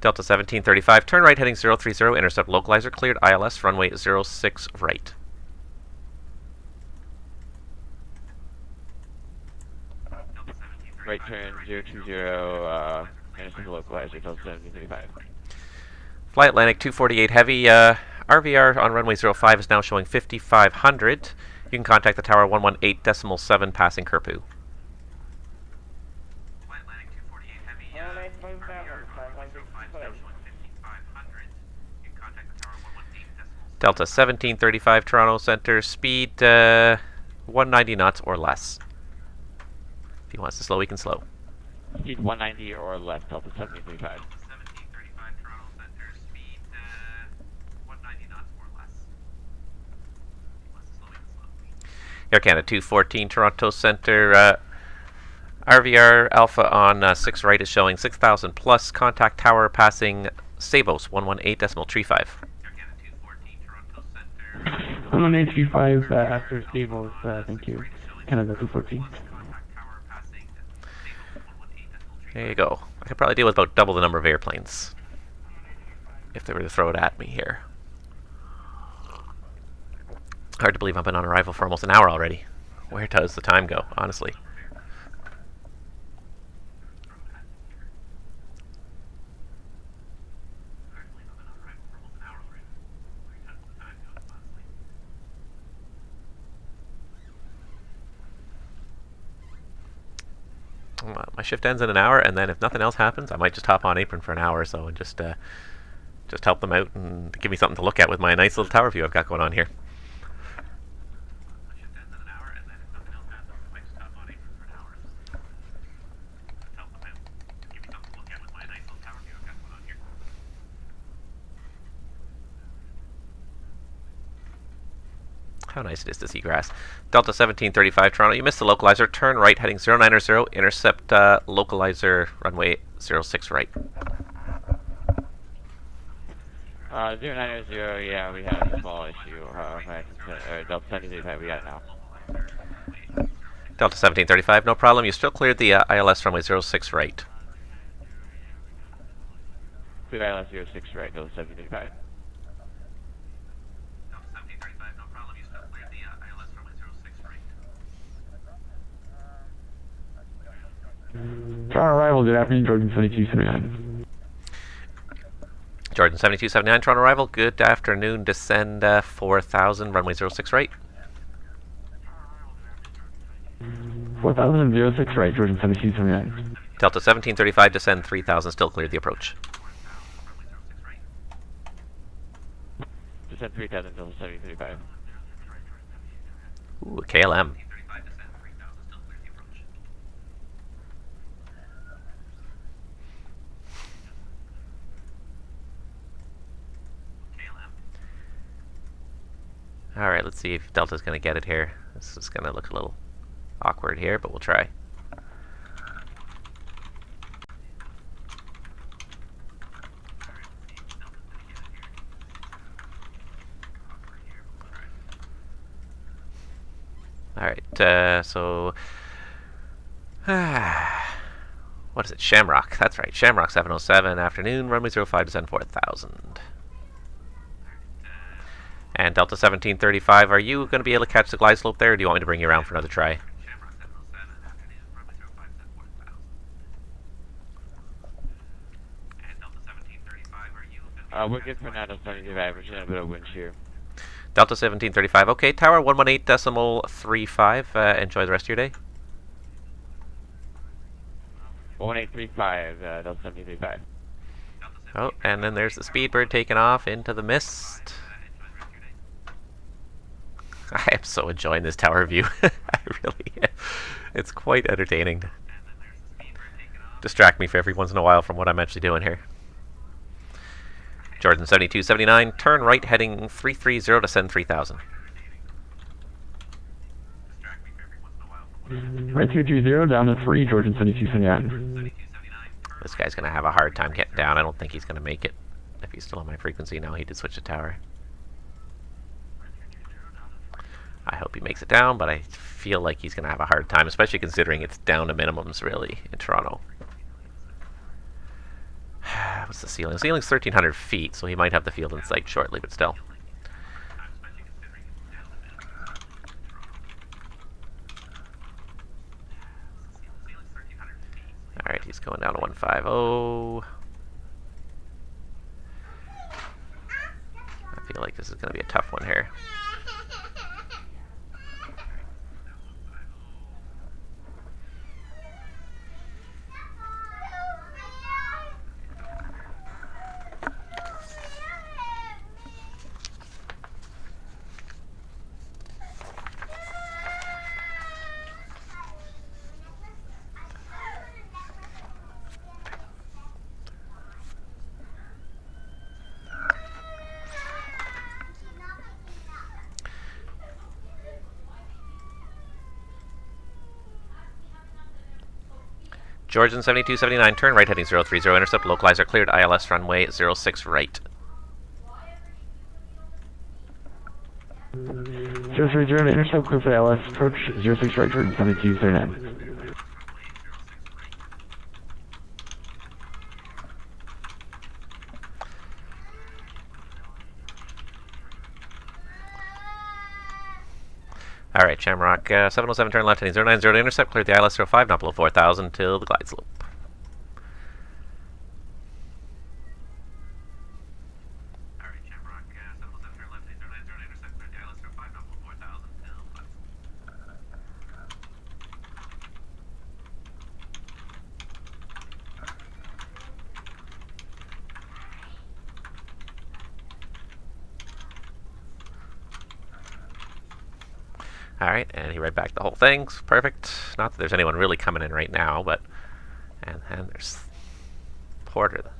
Speaker 1: Delta 1735, turn right heading 030, intercept localizer, cleared ILS, runway 06 right.
Speaker 2: Right turn 020, intercept localizer, Delta 1735.
Speaker 1: Fly Atlantic 248 Heavy, RVR on runway 05 is now showing 5,500. You can contact the tower 118.7 passing Kerpu. Fly Atlantic 248 Heavy, Delta 1735 Toronto Centre, speed 190 knots or less. If he wants to slow, he can slow.
Speaker 5: Speed 190 or less, Delta 1735.
Speaker 1: Air Canada 214 Toronto Centre, RVR Alpha on 6 right is showing 6,000 plus, contact tower passing Sabos 118.35.
Speaker 4: 11835 after stables, thank you. Canada 214.
Speaker 1: There you go. I could probably deal with about double the number of airplanes if they were to throw it at me here. Hard to believe I've been on arrival for almost an hour already. Where does the time go, honestly? My shift ends in an hour, and then if nothing else happens, I might just hop on apron for an hour or so and just help them out and give me something to look at with my nice little tower view I've got going on here. How nice it is to see grass. Delta 1735 Toronto, you missed the localizer. Turn right, heading 090, intercept localizer, runway 06 right.
Speaker 5: 090, yeah, we had a small issue. Delta 1735, we got it now.
Speaker 1: Delta 1735, no problem. You still cleared the ILS runway 06 right.
Speaker 5: Clear ILS 06 right, Delta 1735.
Speaker 3: Toronto arrival, good afternoon, Jordan 7279.
Speaker 1: Jordan 7279, Toronto arrival, good afternoon, descend 4000, runway 06 right.
Speaker 3: 4006 right, Jordan 7279.
Speaker 1: Delta 1735, descend 3000, still cleared the approach.
Speaker 5: Descend 3000, Delta 1735.
Speaker 1: Ooh, KLM. Alright, let's see if Delta's going to get it here. This is going to look a little awkward here, but we'll try. Alright, so... what is it? Shamrock. That's right. Shamrock 707, afternoon, runway 05, descend 4000. And Delta 1735, are you going to be able to catch the glide slope there, or do you want me to bring you around for another try?
Speaker 5: We're good for now, Delta 1735. We're just in a bit of wind shear.
Speaker 1: Delta 1735, okay. Tower 118.35. Enjoy the rest of your day.
Speaker 5: 1835, Delta 1735.
Speaker 1: Oh, and then there's the Speedbird taking off into the mist. I am so enjoying this tower view. I really am. It's quite entertaining to distract me for every once in a while from what I'm actually doing here. Jordan 7279, turn right heading 330, descend 3000.
Speaker 3: Right 220, down to 3, Jordan 7279.
Speaker 1: This guy's going to have a hard time getting down. I don't think he's going to make it. If he's still on my frequency now, he did switch the tower. I hope he makes it down, but I feel like he's going to have a hard time, especially considering it's down to minimums, really, in Toronto. What's the ceiling? The ceiling's 1,300 feet, so he might have the field in sight shortly, but still. Alright, he's going down to 150. I feel like this is going to be a tough one here. Georgian 7279, turn right heading 030, intercept, localizer cleared, ILS runway 06 right.
Speaker 5: 03 German, intercept clear for ILS, approach 06 right, Georgian 7279.
Speaker 1: Alright, Shamrock 707, turn left heading 090 to intercept, cleared the ILS 05, not below 4000 till the glide slope. Alright, and he read back the whole thing. Perfect. Not that there's anyone really coming in right now, but... And there's... Porter.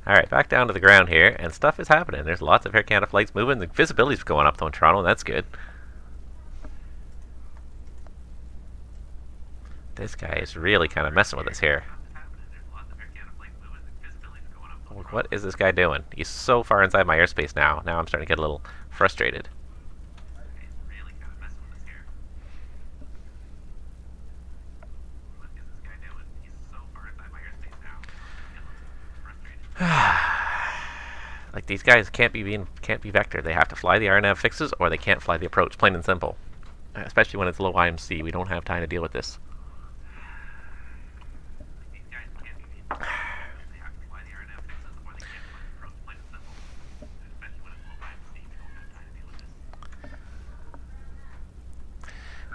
Speaker 1: Alright, back down to the ground here, and stuff is happening. There's lots of Air Canada flights moving. The visibility's going up though in Toronto, and that's good. This guy is really kind of messing with us here. What is this guy doing? He's so far inside my airspace now. Now I'm starting to get a little frustrated. Like, these guys can't be vectored. They have to fly the RNAV fixes, or they can't fly the approach. Plain and simple. Especially when it's low IMC. We don't have time to deal with this.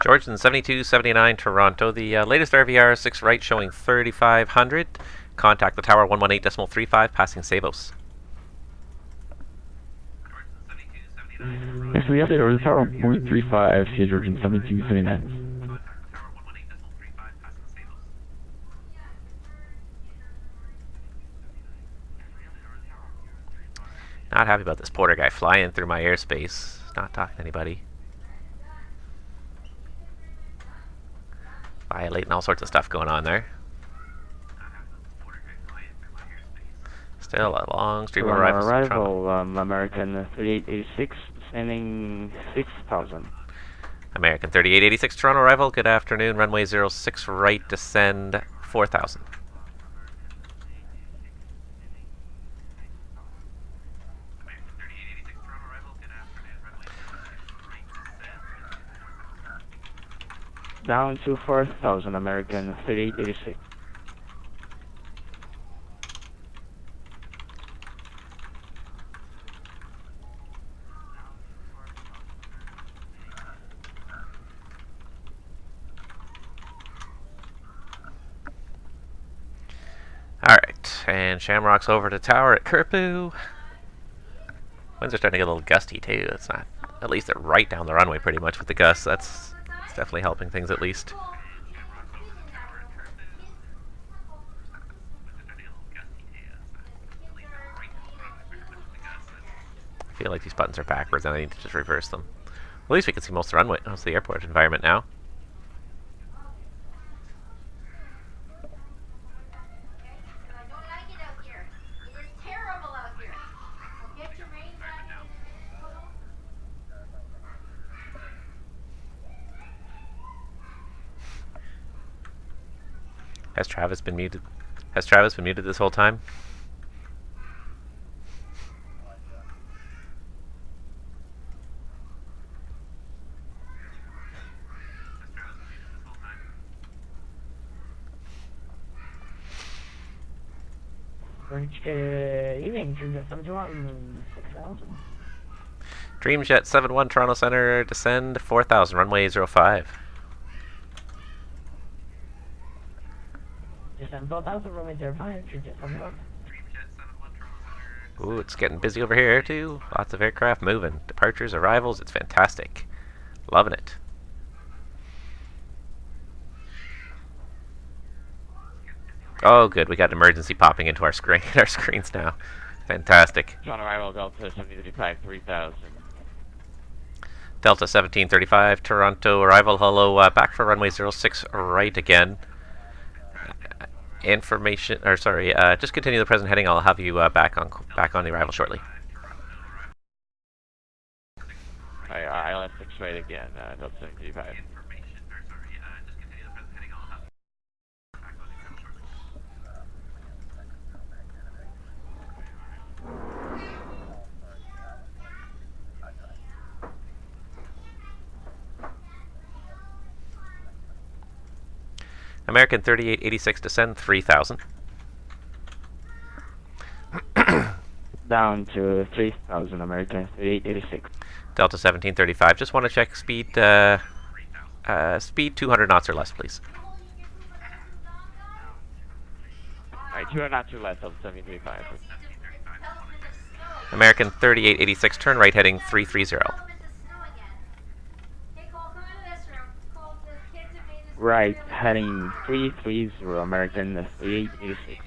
Speaker 1: Georgian 7279 Toronto. The latest RVR 6 right showing 3500. Contact the tower 118.35 passing Savos.
Speaker 5: Next, we update over the tower 1.35 to Georgian 7279.
Speaker 1: Not happy about this Porter guy flying through my airspace. Not talking to anybody. Violating all sorts of stuff going on there. Still a long stream of arrivals.
Speaker 2: Arrival, American 3886, descending 6,000.
Speaker 1: American 3886 Toronto arrival. Good afternoon. Runway 06 right, descend 4000.
Speaker 2: Down to 4,000, American 3886.
Speaker 1: Alright, and Shamrock's over to tower at Kerpu. Winds are starting to get a little gusty too. It's not, at least they're right down the runway pretty much with the gusts. That's definitely helping things at least. I feel like these buttons are backwards and I need to just reverse them. At least we can see most of the runway, most of the airport environment now. Has Travis been muted? Has Travis been muted this whole time?
Speaker 4: Evening, Dreamjet 71, 6,000.
Speaker 1: Dreamjet 71 Toronto Center, descend 4,000, runway 05.
Speaker 4: Descend 4,000, runway 05, Dreamjet 71.
Speaker 1: Ooh, it's getting busy over here too. Lots of aircraft moving. Departures, arrivals, it's fantastic. Loving it. Oh, good. We got an emergency popping into our screens now. Fantastic.
Speaker 6: On arrival, Delta 1735, 3000.
Speaker 1: Delta 1735, Toronto arrival. Hello, back for runway 06 right again. Information, or sorry, just continue the present heading. I'll have you back on the arrival shortly.
Speaker 6: ILS 6 right again, Delta 1735.
Speaker 1: American 3886, descend 3,000.
Speaker 2: Down to 3,000, American 3886.
Speaker 1: Delta 1735, just want to check speed, speed 200 knots or less, please.
Speaker 6: Alright, 200 knots or less, Delta 1735.
Speaker 1: American 3886, turn right heading 330.
Speaker 2: Right, heading 330, American 3886.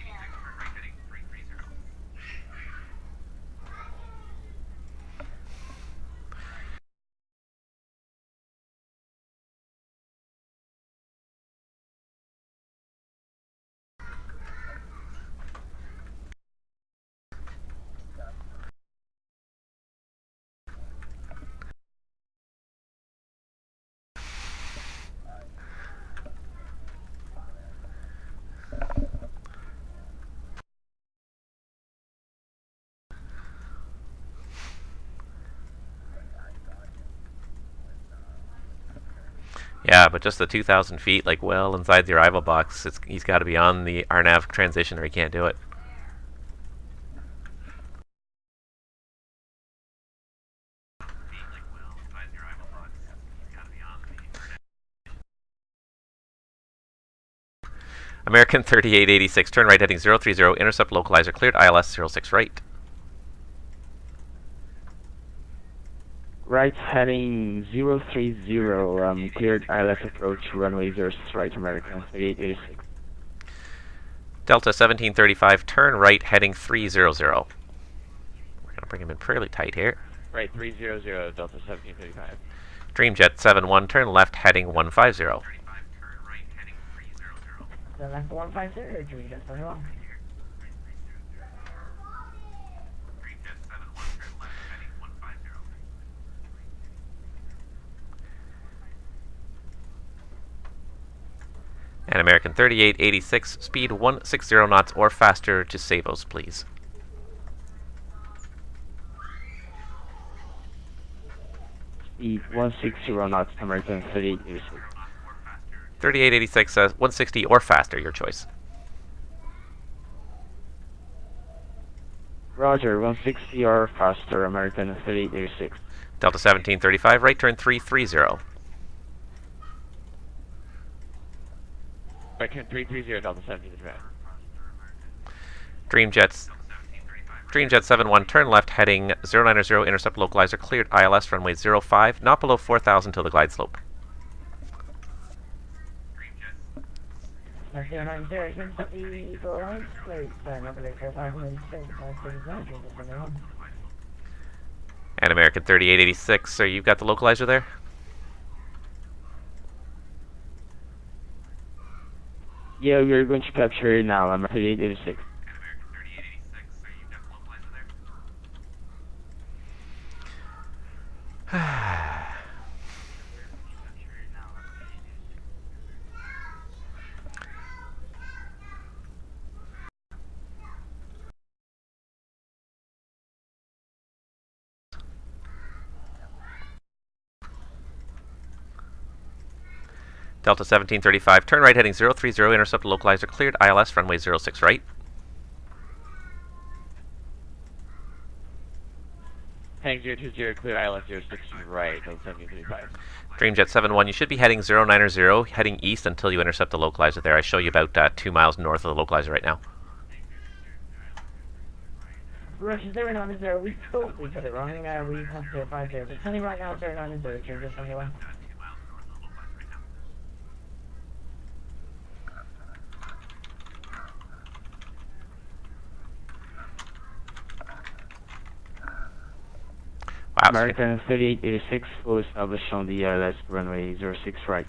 Speaker 1: Yeah, but just the 2,000 feet, like well inside the arrival box, he's got to be on the RNAV transition or he can't do it. American 3886, turn right heading 030, intercept localizer cleared, ILS 06 right.
Speaker 2: Right, heading 030, cleared ILS approach, runway 06 right, American 3886.
Speaker 1: Delta 1735, turn right heading 300. We're going to bring him in fairly tight here.
Speaker 6: Right, 300, Delta 1735.
Speaker 1: Dreamjet 71, turn left heading 150.
Speaker 4: The left 150, Dreamjet 71.
Speaker 1: And American 3886, speed 160 knots or faster to Savos, please.
Speaker 2: Speed 160 knots, American 3886.
Speaker 1: 3886, 160 or faster, your choice.
Speaker 2: Roger, 160 or faster, American 3886.
Speaker 1: Delta 1735, right turn 330.
Speaker 6: Right, turn 330, Delta 1735.
Speaker 1: Dreamjet 71, turn left heading 090, intercept localizer cleared, ILS runway 05, not below 4,000 till the glide slope.
Speaker 4: 090,
Speaker 1: And American 3886, so you've got the localizer there?
Speaker 2: Yeah, we're going to capture it now, American 3886.
Speaker 1: Delta 1735, turn right heading 030, intercept localizer cleared, ILS runway 06 right.
Speaker 2: Hang 020, clear ILS 06 right, 1735.
Speaker 1: Dreamjet 71, you should be heading 090, heading east until you intercept the localizer there. I show you about 2 miles north of the localizer right now.
Speaker 4: Russia 090, we got it wrong. We have 050. But tell me right now 090, just anyway.
Speaker 1: Wow.
Speaker 2: American 3886, full established on the last runway 06 right.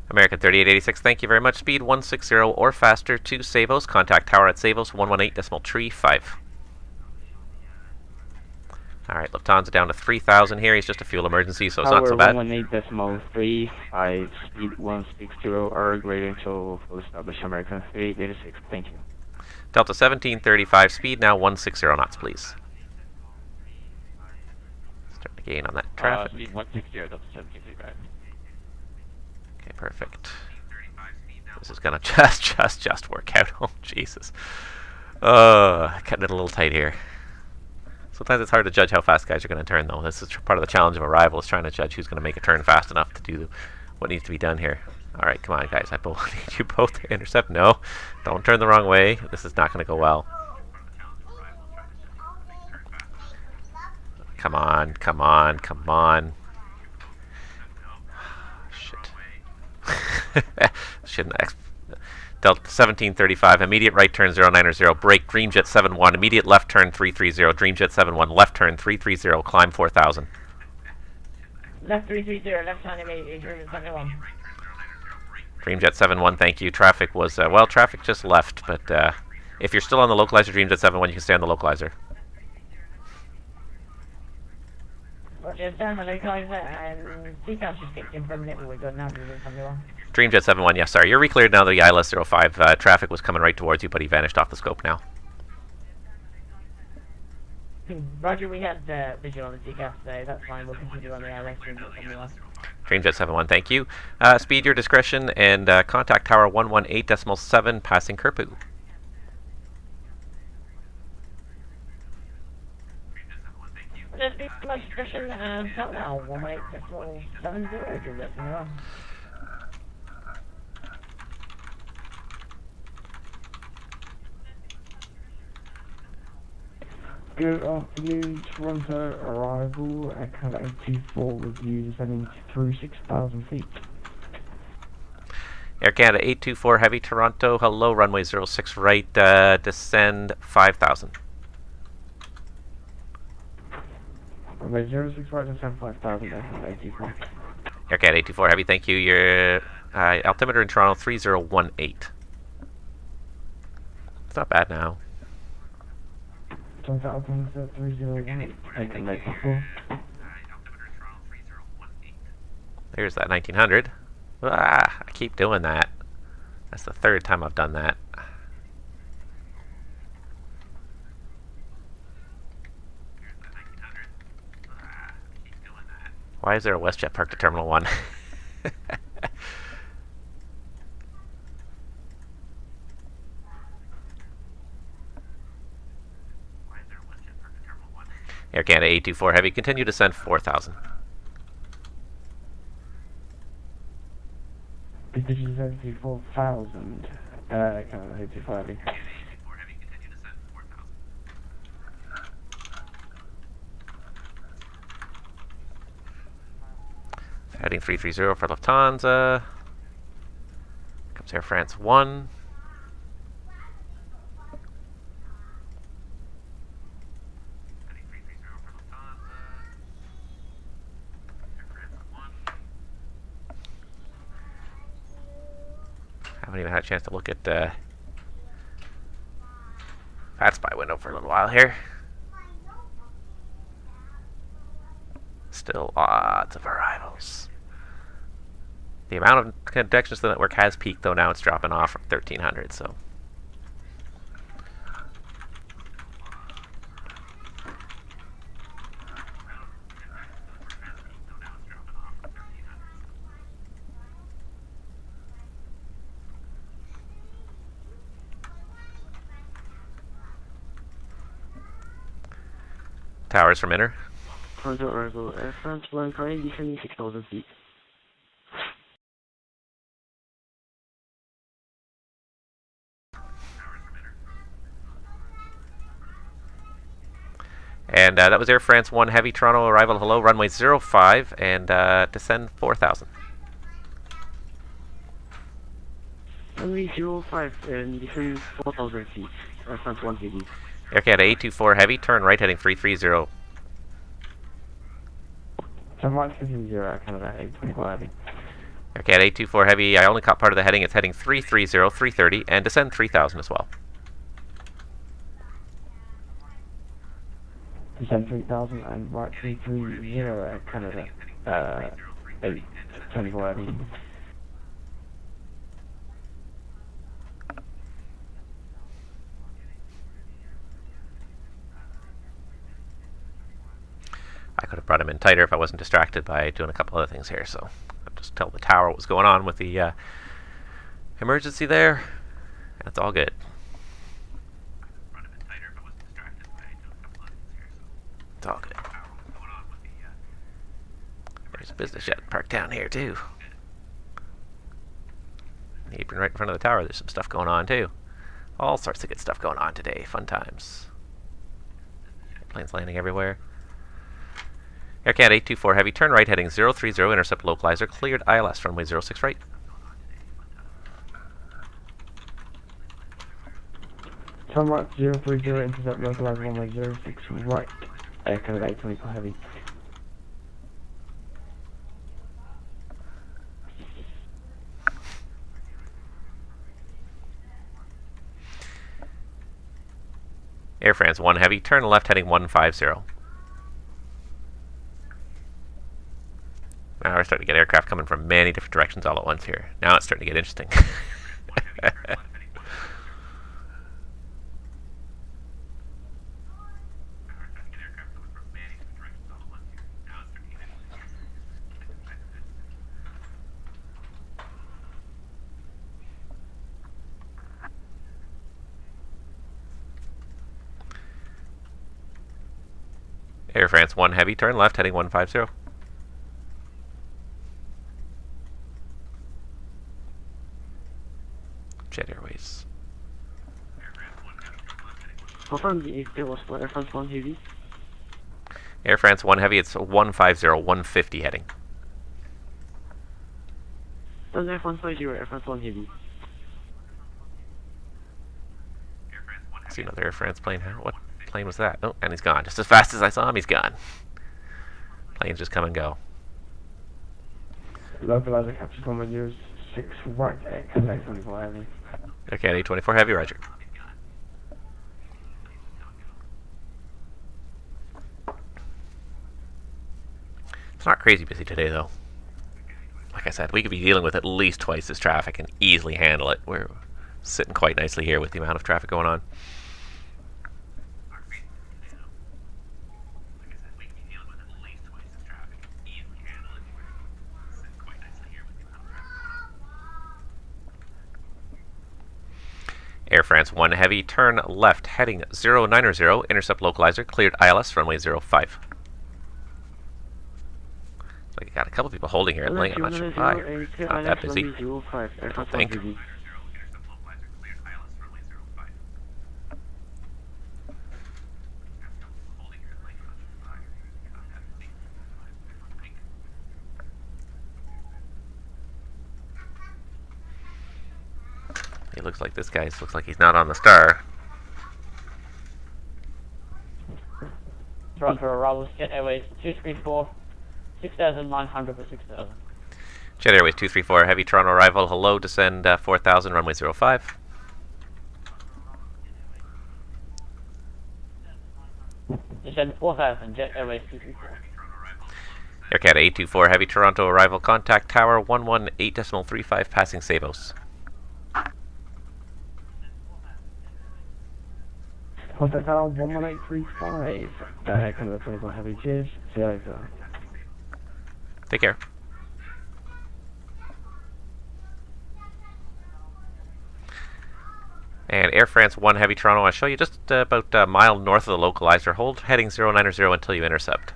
Speaker 1: American 3886, thank you very much. Speed 160 or faster to Savos. Contact tower at Savos 118.35. Alright, Lufthansa down to 3,000 here. He's just a fuel emergency, so it's not so bad.
Speaker 2: 118.35, speed 160 or greater until full established. American 3886, thank you.
Speaker 1: Delta 1735, speed now 160 knots, please. Starting to gain on that traffic.
Speaker 2: Speed 160, Delta 1735.
Speaker 1: Okay, perfect. This is gonna just work out. Oh, Jesus. Cutting it a little tight here. Sometimes it's hard to judge how fast guys are going to turn, though. This is part of the challenge of Arrival, is trying to judge who's going to make a turn fast enough to do what needs to be done here. Alright, come on, guys. I need you both to intercept. No, don't turn the wrong way. This is not going to go well. Come on, come on, come on. Shit. Shouldn't Delta 1735, immediate right turn 090, brake Dreamjet 71, immediate left turn 330, Dreamjet 71, left turn 330, climb 4000.
Speaker 4: Left 330, left hand immediately, Dreamjet 71.
Speaker 1: Dreamjet 71, thank you. Traffic was, well, traffic just left, but if you're still on the localizer Dreamjet 71, you can stay on the localizer.
Speaker 4: Roger, stand on the localizer and CCAS just kicked in for a minute, but we're good now, Dreamjet 71.
Speaker 1: Dreamjet 71, yes, sorry. You're re-cleared now, the ILS 05. Traffic was coming right towards you, but he vanished off the scope now.
Speaker 4: Roger, we had visual on the CCAS today. That's fine. We'll continue on the ILS Dreamjet 71.
Speaker 1: Dreamjet 71, thank you. Speed your discretion and contact tower 118.7 passing Kerpu.
Speaker 4: Just be my discretion and tell now 118.70 Dreamjet 71.
Speaker 5: Good afternoon, Toronto arrival at Canada 824 with you descending through 6,000 feet.
Speaker 1: Air Canada 824 Heavy Toronto, hello, runway 06 right, descend 5,000.
Speaker 5: Runway 06 right, descend 5,000, Air Canada 824.
Speaker 1: Air Canada 824 Heavy, thank you. Your altimeter in Toronto 3018. It's not bad now.
Speaker 5: Toronto altimeter 301, Air Canada 824.
Speaker 1: There's that 1900. Ah, I keep doing that. That's the third time I've done that. Why is there a WestJet parked at Terminal 1? Air Canada 824 Heavy, continue to send 4,000.
Speaker 5: This is 74,000, Canada 824 Heavy.
Speaker 1: Heading 330 for Lufthansa. Comes Air France 1. Haven't even had a chance to look at VATSIM window for a little while here. Still lots of arrivals. The amount of connections to the network has peaked, though now it's dropping off from 1,300, so. Towers from Inner.
Speaker 2: Toronto arrival, Air France 1 currently descending 6,000 feet.
Speaker 1: And that was Air France 1 Heavy Toronto arrival. Hello, runway 05 and descend 4,000.
Speaker 2: Runway 05 and descend 4,000 feet. Air France 1 Heavy.
Speaker 1: Air Canada 824 Heavy, turn right heading 330.
Speaker 5: Turn right 330, Air Canada 824 Heavy.
Speaker 1: Air Canada 824 Heavy, I only caught part of the heading. It's heading 330, 330, and descend 3,000 as well.
Speaker 5: Descend 3,000 and right 330, Air Canada 824 Heavy.
Speaker 1: I could have brought him in tighter if I wasn't distracted by doing a couple other things here, so I'll just tell the tower what was going on with the emergency there. That's all good. It's all good. There's a business jet parked down here too. The apron right in front of the tower, there's some stuff going on too. All sorts of good stuff going on today. Fun times. Planes landing everywhere. Air Canada 824 Heavy, turn right heading 030, intercept localizer, cleared ILS, runway 06 right.
Speaker 5: Turn right 030, intercept localizer, runway 06 right. Air Canada 824 Heavy.
Speaker 1: Air France 1 Heavy, turn left heading 150. Now we're starting to get aircraft coming from many different directions all at once here. Now it's starting to get interesting. Air France 1 Heavy, turn left heading 150. Jet Airways.
Speaker 2: Confirm the it was for Air France 1 Heavy.
Speaker 1: Air France 1 Heavy, it's 150, 150 heading.
Speaker 2: That's Air France 50, Air France 1 Heavy.
Speaker 1: I see another Air France plane. What plane was that? Oh, and he's gone. Just as fast as I saw him, he's gone. Planes just come and go.
Speaker 5: Localizer captures runway 06 right, Air Canada 824 Heavy.
Speaker 1: Air Canada 824 Heavy, roger. It's not crazy busy today, though. Like I said, we could be dealing with at least twice this traffic and easily handle it. We're sitting quite nicely here with the amount of traffic going on. Air France 1 Heavy, turn left heading 090, intercept localizer, cleared ILS, runway 05. So I got a couple people holding here at link. I'm not sure why. Not that busy. I think. It looks like this guy looks like he's not on the star.
Speaker 7: Toronto arrival, Jet Airways 234, 6,900 for 6,000.
Speaker 1: Jet Airways 234, Heavy Toronto arrival. Hello, descend 4,000, runway 05.
Speaker 7: Descend 4,000, Jet Airways 234.
Speaker 1: Air Canada 824, Heavy Toronto arrival. Contact Tower 118.35, passing Savos.
Speaker 5: Contact Tower 11835. Air Canada 824 Heavy, cheers. See you later.
Speaker 1: Take care. And Air France 1 Heavy Toronto, I'll show you just about a mile north of the localizer. Hold heading 090 until you intercept.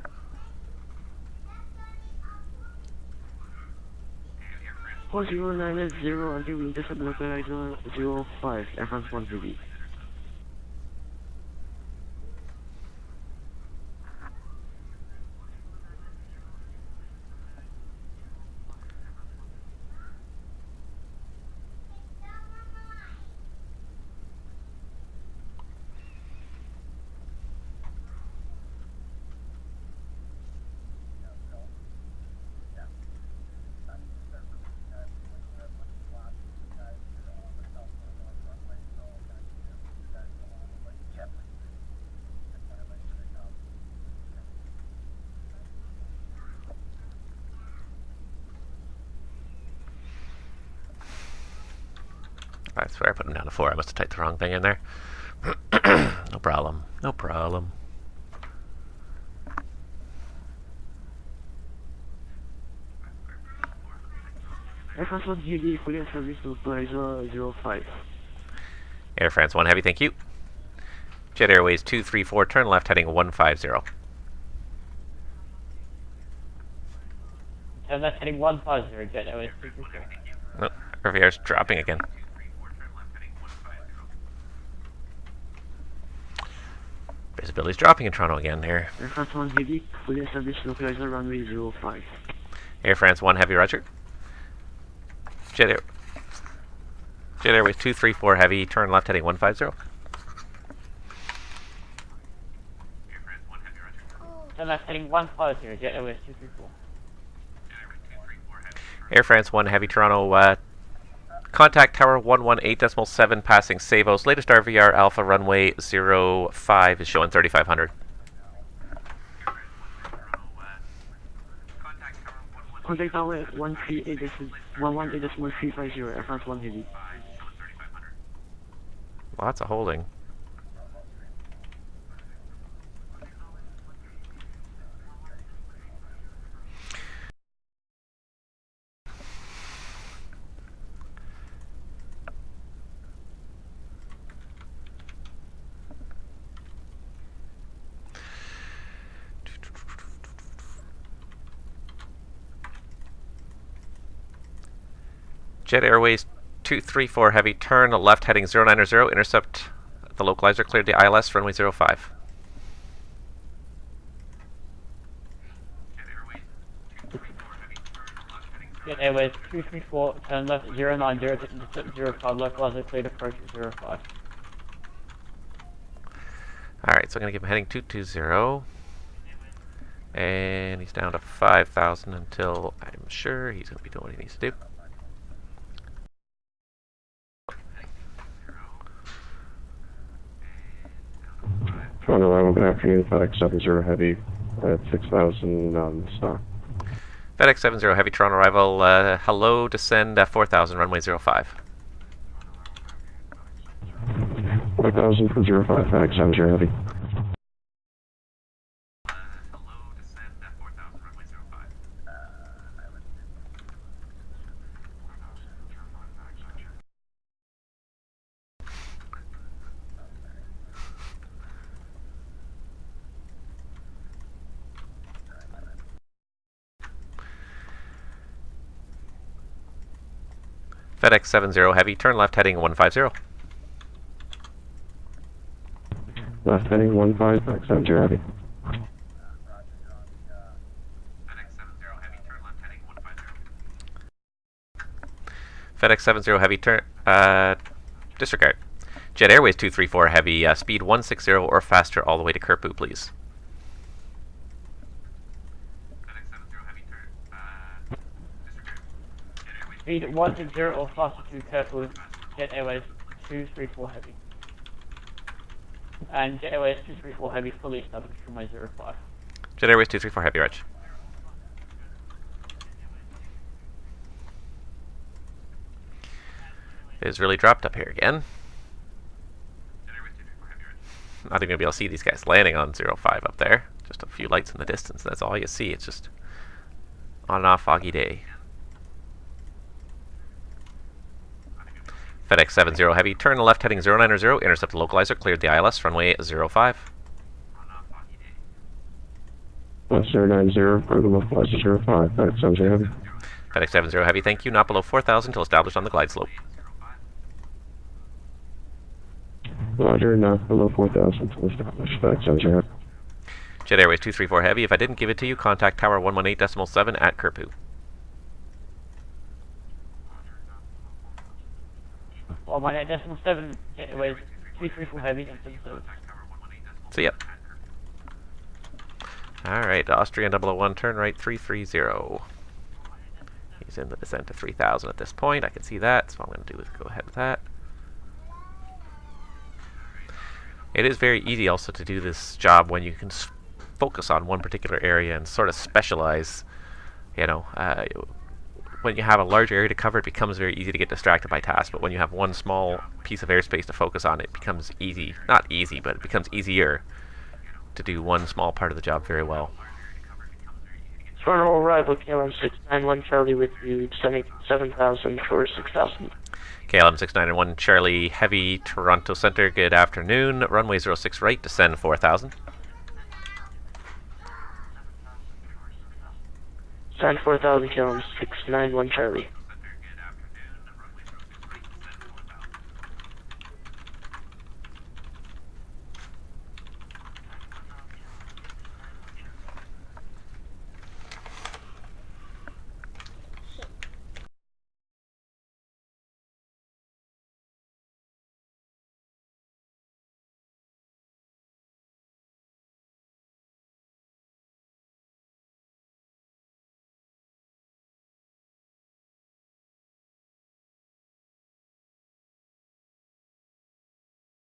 Speaker 2: 4090 until we intercept localizer 05, Air France 1 heavy.
Speaker 1: I swear I put him down to 4. I must have typed the wrong thing in there. No problem. No problem.
Speaker 2: Air France 1 heavy, fully in service localizer 05.
Speaker 1: Air France 1 Heavy, thank you. Jet Airways 234, turn left heading 150.
Speaker 7: Turn left heading 150, Jet Airways 234.
Speaker 1: Oh, Riviere's dropping again. Visibility's dropping in Toronto again here.
Speaker 2: Air France 1 heavy, fully in service localizer runway 05.
Speaker 1: Air France 1 Heavy, roger. Jet Airways 234 Heavy, turn left heading 150.
Speaker 7: Turn left heading 150, Jet Airways 234.
Speaker 1: Air France 1 Heavy, Toronto, contact tower 118.7 passing Savos. Latest RVR Alpha runway 05 is showing 3500.
Speaker 2: Contact tower 118.350, Air France 1 heavy.
Speaker 1: Lots of holding. Jet Airways 234 Heavy, turn left heading 090, intercept the localizer, cleared the ILS, runway 05.
Speaker 7: Jet Airways 234, turn left 090 to intercept 05, localizer cleared approach 05.
Speaker 1: Alright, so I'm going to give him heading 220. And he's down to 5,000 until I'm sure he's going to be doing what he needs to do.
Speaker 8: Toronto arrival, good afternoon, FedEx 70 Heavy at 6,000 on stock.
Speaker 1: FedEx 70 Heavy, Toronto arrival, hello, descend 4,000, runway 05.
Speaker 8: 4,000 for 05, FedEx 70 Heavy.
Speaker 1: FedEx 70 Heavy, turn left heading 150.
Speaker 8: Left heading 15, FedEx 70 Heavy.
Speaker 1: FedEx 70 Heavy, turn, disregard. Jet Airways 234 Heavy, speed 160 or faster all the way to Kerpu, please.
Speaker 7: Speed 160 or faster to Kerpu, Jet Airways 234 Heavy. And Jet Airways 234 Heavy fully established runway 05.
Speaker 1: Jet Airways 234 Heavy, Reg. It has really dropped up here again. Not even going to be able to see these guys landing on 05 up there. Just a few lights in the distance, that's all you see. It's just on and off foggy day. FedEx 70 Heavy, turn left heading 090, intercept the localizer, cleared the ILS, runway 05.
Speaker 8: Left 090 for the localizer 05, FedEx 70 Heavy.
Speaker 1: FedEx 70 Heavy, thank you. Not below 4,000 until established on the glide slope.
Speaker 8: Roger, not below 4,000 to establish. FedEx 70 Heavy.
Speaker 1: Jet Airways 234 Heavy, if I didn't give it to you, contact Tower 118.7 at Kerpu.
Speaker 7: 118.7, Airways 234 Heavy, and
Speaker 1: See ya. Alright, Austrian 001, turn right 330. He's in the descent to 3,000 at this point. I can see that, so what I'm going to do is go ahead with that. It is very easy also to do this job when you can focus on one particular area and sort of specialize. You know, when you have a large area to cover, it becomes very easy to get distracted by tasks. But when you have one small piece of airspace to focus on, it becomes easy. Not easy, but it becomes easier to do one small part of the job very well.
Speaker 2: Toronto arrival, KLM 691 Charlie with you, descending 7,000 for 6,000.
Speaker 1: KLM 691 Charlie Heavy, Toronto Center, good afternoon. Runway 06 right, descend 4,000.
Speaker 2: Descend 4,000, KLM 691 Charlie.